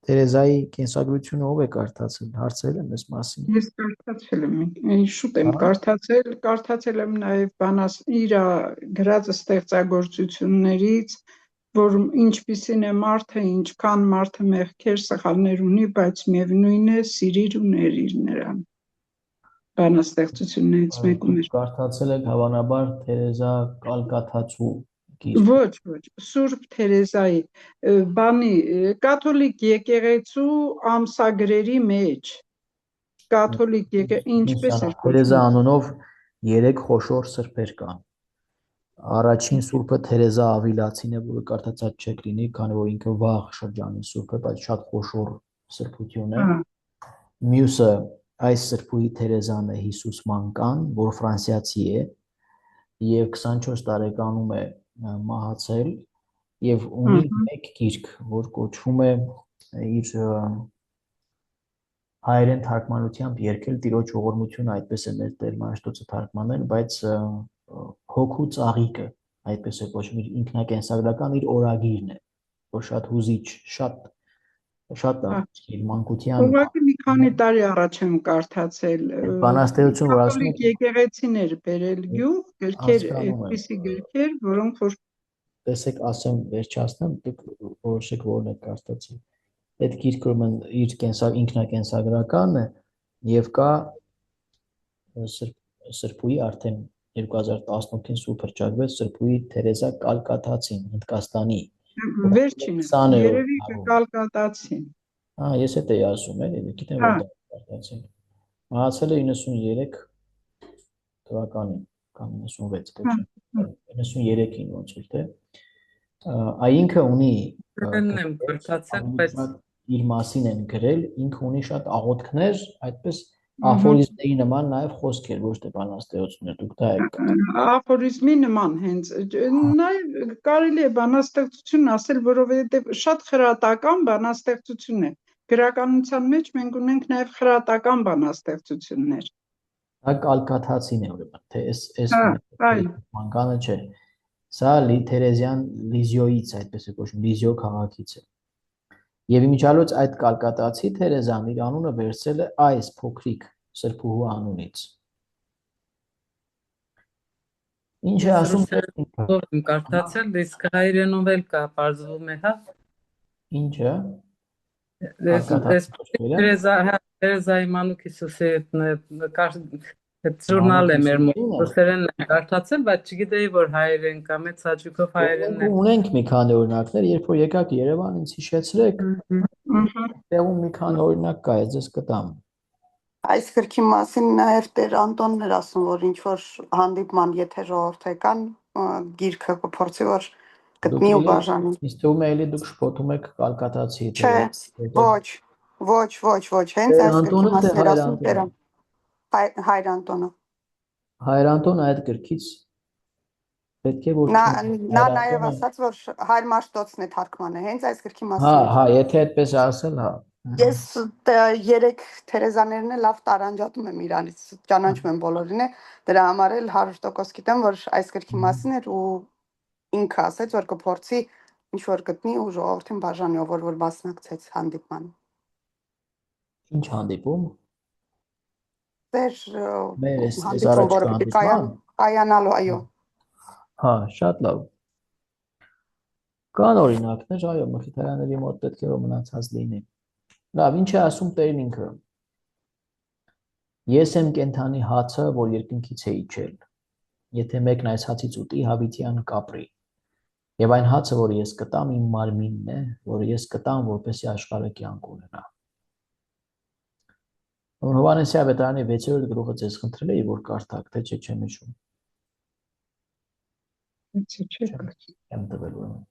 Speaker 1: Տերեզայի կենսագրությունը ով է կարդացել, հարցել եմ այս մասին։
Speaker 3: Ես կարդացել եմ, շուտ եմ կարդացել եմ նաև իր գրած ստեղծագործություններից, որ ինչպիսին է մարդը, ինչքան մարդը մեղքեր, սխալներ ունի, բայց միևնույն է սիրիր ու ներիր նրան։ Բանաստեղծություններից մեկում էր։
Speaker 1: Կարդացել եք հավանաբար Տերեզա Կալկաթացու
Speaker 3: Ոչ, Սուրբ Թերեզայի կաթոլիկ եկեղեցու ամսագրերի մեջ, կաթոլիկ ինչպես էր։
Speaker 1: Թերեզա անունով 3 խոշոր սրբեր կան։ Առաջին սուրբը Թերեզա Ավիլացին է, որը կարդացած չեք լինի, քանի որ ինքը վաղ շրջանի սուրբ է, բայց շատ խոշոր սրբություն է։ Մյուսը այս սրբուհի Թերեզան է Հիսուս մանկան, որ ֆրանսիացի է եւ 24 տարեկանում է մահացել եւ ունի մեկ գիրք, որ կոչվում է իր հայերեն թարգմանությամբ երկել Տիրոջ ողորմությունը, այդպես է մեր Տեր Մարաշտոցը թարգմանել, բայց հոգու ծաղիկը, այդպես է կոչվում, իր ինքնակենսագրական իր օրագիրն է, որ շատ հուզիչ, շատ իր մանկության։
Speaker 3: Ուղղակի մի քանի տարի առաջ եմ կարդացել։
Speaker 1: Բանաստեղծություն, որ ասում
Speaker 3: է եկեղեցիներ բերել գյուղ, գրքեր, այդպիսի գրքեր, որոնք որ
Speaker 1: տեսեք, ասեմ, վերջացնեմ, դուք որոշեք որն եք կարդացել։ Այդ գիրքը իր ինքնակենսագրականն է եւ կա սրբուհի արդեն 2018-ին սուրբ հռչակվեց սրբուհի Թերեզա Կալկաթացին, Հնդկաստանի։
Speaker 3: Վերջինը երևի Կալկատացին։
Speaker 1: Ես էդ էի ասում, գիտեմ որ դա կարդացել։ Մահացել է 93 թվականին կամ 96 թե չէ։ 93-ին ոնց որ թե։ Ինքը ունի իր մասին են գրել, ինքը ունի շատ աղոթքներ, այդպես Աֆորիզմների նման նաև խոսքեր, ոչ թե բանաստեղծություններ, դուք դա եք կտում։
Speaker 3: Աֆորիզմի նման հենց նաև կարելի է բանաստեղծություն ասել, որովհետև շատ խրատական բանաստեղծություն է։ Գրականության մեջ մենք ունենք նաև խրատական բանաստեղծություններ։
Speaker 1: Դա կալկաթացին է ուրեմն, թե այս
Speaker 3: այո։
Speaker 1: մանկանը չէ։ Սա Թերեզյան Լիզիոից, այդպես է կոչվում, Լիզիո քաղաքից է։ Եվ իմիջիալոց այդ կալկատացի Թերեզան իր անունը վերցրել է այս փոքրիկ սրբուհու անունից։ Ինչ է ասում
Speaker 2: Ռուսերեն կարդացել, իսկ հայերենում էլ կա, բարձվում է, հա։
Speaker 1: Ինչը։
Speaker 2: Թերեզայի Մանուկ Հիսուսի ժուրնալ է մեր մոտ, ռուսերեն կարդացել, բայց չգիտեի, որ հայերեն կա, մեծ հաճույքով հայերենն է։
Speaker 1: Ունենք մի քանի օրինակներ, երբ որ եկաք Երևան, ինձ հիշեցրեք, տեղում մի քանի օրինակ կա, ես ձեզ կտամ։
Speaker 5: Այս գրքի մասին նաև Տեր Անտոնն էր ասում, որ ինչ որ հանդիպման եթե ժողովրդական գիրքը կփորձի որ գտնի ու բաժանի։
Speaker 1: Իսկ թվում է էլի դուք շփոթում եք կալկատացի հետ։
Speaker 5: Ոչ, հենց այս գրքի մասին էր ասում Տերը։ Հայր Անտոնը։
Speaker 1: Հայր Անտոնը այդ գրքից պետք է որ
Speaker 5: նա նաև ասաց, որ Հայր Մաշտոցն է թարգմանը, հենց այս գրքի մասին։
Speaker 1: Հա, եթե այդպես ասել, հա։
Speaker 5: Ես երեք Թերեզաներն էլ լավ տարանջատում եմ իրանից, ճանաչում եմ բոլորին է, դրա համար էլ 100% գիտեմ, որ այս գրքի մասին էր ու ինքը ասեց, որ կփորձի ինչ որ գտնի ու ժողովրդին բաժանի, ով որ մասնակցեց հանդիպմանը։
Speaker 1: Ինչ հանդիպում։
Speaker 5: Դեր
Speaker 1: հանդիպում, որը պիտի
Speaker 5: կայանալու, այո։
Speaker 1: Հա, շատ լավ։ Կան օրինակներ, այո, Մխիթարյանների մոտ պետք է որ մնացած լինի։ Լավ, ինչ է ասում Տերն ինքը։ Ես եմ կենդանի հացը, որ երկնքից է իջել։ Եթե մեկն այս հացից ուտի, հավիտյան կապրի։ Եվ այն հացը, որ ես կտամ, իմ մարմինն է, որ ես կտամ, որպեսզի աշխարհը կյանք ունենա։ Հովհաննես ավետարանի 6-րդ գլուխը ձեզ խնդրել էի, որ կարդաք, թե չէ չեմ հիշում։ Չեմ տվել ուրեմն։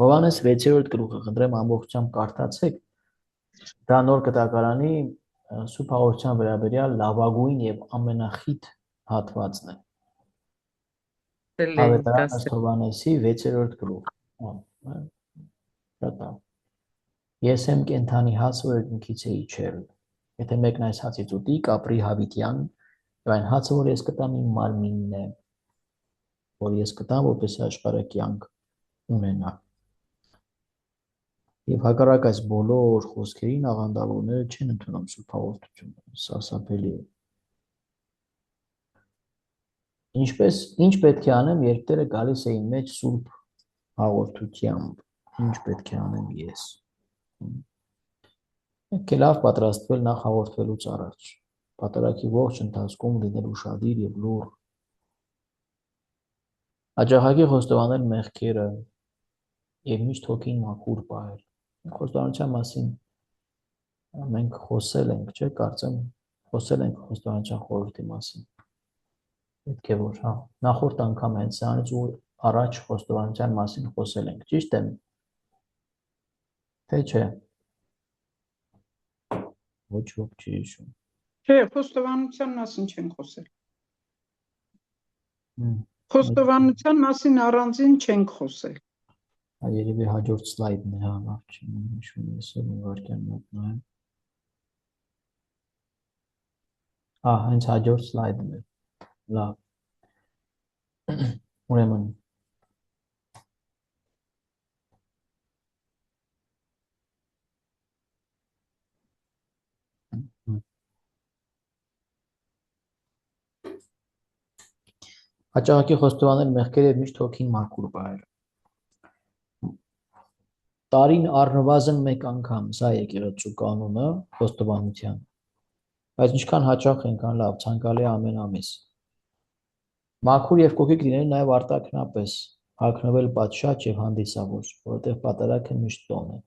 Speaker 1: Հովհաննես 6-րդ գլուխը խնդրեմ ամբողջությամբ կարդացեք։ Դա նոր կտակարանի Սուրբ Հաղորդության վերաբերյալ լավագույն եւ ամենախիտ հատվածն է։ Ավետարան ըստ Հովհաննեսի 6-րդ գլուխ։ Ես եմ կենդանի հաց, որ երկնքից է իջել։ Եթե մեկն այս հացից ուտի, կապրի հավիտյան, եւ այն հացը, որ ես կտամ, իմ մարմինն է, որ ես կտամ, որպեսզի աշխարհը կյանք ունենա։ Եվ հակառակ այս բոլոր խոսքերին աղանդավորները չեն ընդունում Սուրբ Հաղորդությունը, սարսափելի է։ Ինչ պետք է անեմ, երբ Տերը գալիս է իմ մեջ Սուրբ Հաղորդությամբ, ինչ պետք է անեմ ես։ Պետք է լավ պատրաստվել նախ հաղորդվելուց առաջ, պատարագի ողջ ընթացքում լինել ուշադիր եւ լուռ, աջակցի խոստովանել մեղքերը եւ միշտ հոգին մաքուր պահել։ Խոստովանության մասին մենք խոսել ենք, չէ՞, կարծեմ խոսել ենք խոստովանության խորհրդի մասին։ Պետք է որ, հա, նախորդ անգամ հենց սրանից ու առաջ խոստովանության մասին խոսել ենք, ճիշտ է։ Թե չէ։ Ոչ ոք չի հիշում։
Speaker 3: Չէ, խոստովանության մասին չենք խոսել։ Խոստովանության մասին առանձին չենք խոսել։
Speaker 1: Երևի հաջորդ սլայդն է, հա, լավ չեմ հիշում, ես էլ վարքյան մոտնայեմ։ Հա, հենց հաջորդ սլայդն է։ Լավ։ Ուրեմն հաճախակի խոստովանել մեղքերը եւ միշտ հոգին մաքուր պահել։ Տարին առնվազն մեկ անգամ, սա է եկեղեցու կանոնը խոստովանության։ Բայց ինչքան հաճախ ենքան լավ, ցանկալի ամեն ամիս։ Մաքուր եւ կոկիկ լինել նաեւ արտաքնապես, հագնվել պատշաճ եւ հանդիսավոր, որովհետեւ պատարագը միշտ տոն է։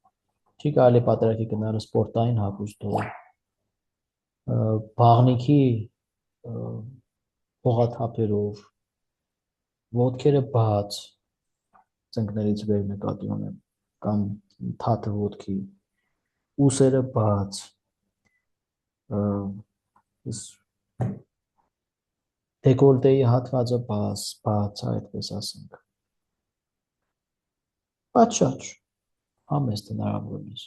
Speaker 1: Չի կարելի պատարագի գնալը սպորտային հագուստով, բաղնիքի փողաթափերով, ոտքերը բաց, ծնկներից վեր նկատի ունեմ, կամ թաթը ոտքի, ուսերը բաց, Դեկոլտեի հատվածը բաց, այդպես ասենք։ Պատշաճ, համեստ հնարավորինս։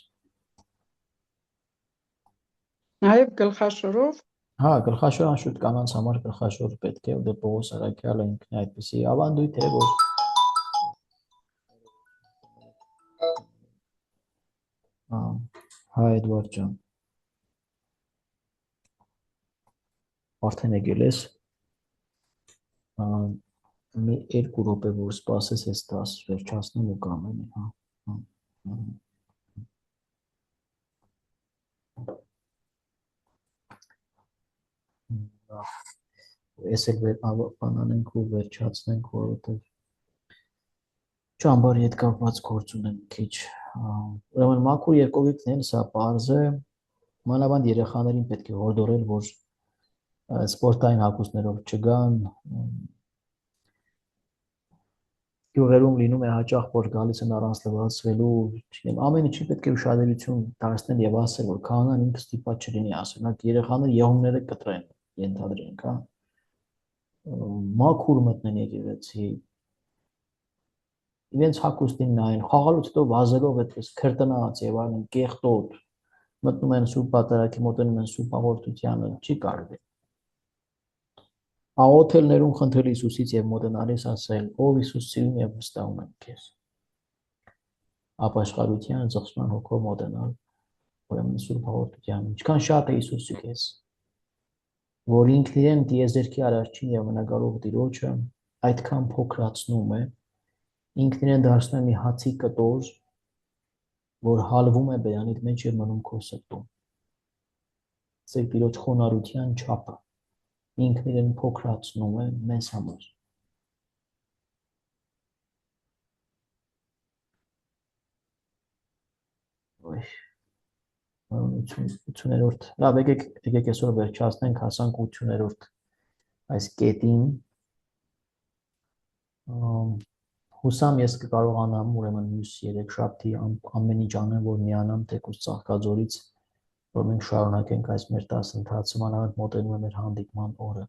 Speaker 3: Նաև գլխաշորով։
Speaker 1: Հա, գլխաշոր անշուտ կանանց համար գլխաշոր պետք է, դե Պողոս Արաքյալը ինքն այդպիսի ավանդույթ է, որ Հա, Էդվարդ ջան։ Արդեն եկել ես։ Մի 2 րոպե որ սպասես, ես 10 վերջացնում ու կամենի, հա։ Ես էլ բանանենք ու վերջացնենք, որովհետև ճամբարի հետ կապված գործ ունեմ քիչ։ Ուրեմն մաքուր երկողիկն սա պարզ է, մանավանդ երեխաներին պետք է հորդորել, որ սպորտային հագուստներով չգան։ Գյուղերում լինում է հաճախ, որ գալիս են առանց լվացվելու, չգիտեմ, ամեն ինչի պետք է ուշադրություն դարձնել եւ ասել, որ քահանան ինքը ստիպված չլինի ասել, նա երեխաները եղունգները կտրեն, ենթադրենք, հա։ Մաքուր մտնեն եկեղեցի, իրենց հագուստին նայեն, խաղալուց հետո վազելով այդպես քրտնած եւ այլն կեղտոտ մտնում են Սուրբ Պատարագի, մոտենում են Սուրբ Հաղորդությանը, չի կարելի։ Աղոթելներում խնդրել Հիսուսից եւ մոտենալիս ասել, ով Հիսուս սիրում եւ վստահում եմ քեզ։ Ապաշխարության զղջման հոգով մոտենալ, ուրեմն Սուրբ Հաղորդությանը, ինչքան շատ է Հիսուսը քեզ, որ ինքն իրեն դիեզերքի արարչին եւ մնագալով Տիրոջը այդքան փոքրացնում է, ինքն իրեն դարձնում է մի հացի կտոր, որ հալվում է բերանիդ մեջ եւ մնում քո սրտում։ Սեք Տիրոջ խոնարհության չափը ինքն իրեն փոքրացնում է մեզ համար։ Ոյ 80-րդ, լավ, եկեք այսօր վերջացնենք, հասանք 80-րդ այս կետին։ Հուսամ ես կկարողանամ ուրեմն մյուս 3 շաբթի ամեն ինչ անեմ, որ միանամ թեկուզ Ծաղկաձորից, որ մենք շարունակենք այս մեր դասընթացը, մանավանդ մոտենում է մեր հանդիպման օրը։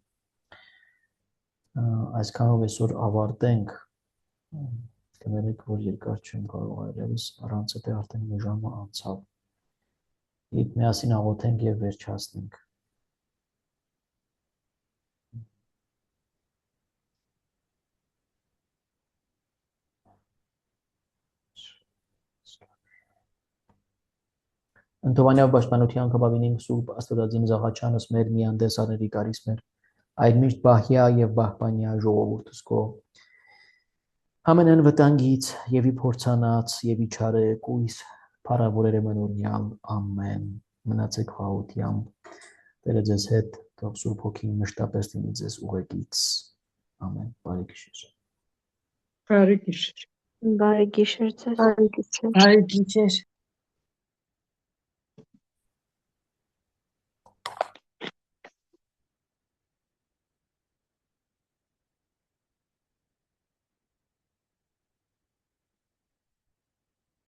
Speaker 1: Այսքանով այսօր ավարտենք, կներեք, որ երկար չեմ կարող այլևս, առանց այդ արդեն մի ժամը անցավ։ Եկ միասին աղոթենք եւ վերջացնենք։ Ընթովանյալ պաշտպանության կբավինենք Սուրբ Աստվածածին Զաղաչյանս մեր միանդեսաների գարիս մեր, այդ միշտ բահյա եւ բահբանյա ժողովուրդս կո, ամենն վտանգից եւ ի փորձանած եւ ի չարը կույս փառավորերը մնորնյալ, ամեն, մնացեք խաղաղությամբ, Տերը ձեզ հետ, թող Սուրբ Հոգին մշտապես լինի ձեզ ուղեկից, ամեն, բարի գիշեր։
Speaker 3: Բարի գիշեր։
Speaker 6: Բարի գիշեր ձեզ։
Speaker 3: Բարի գիշեր։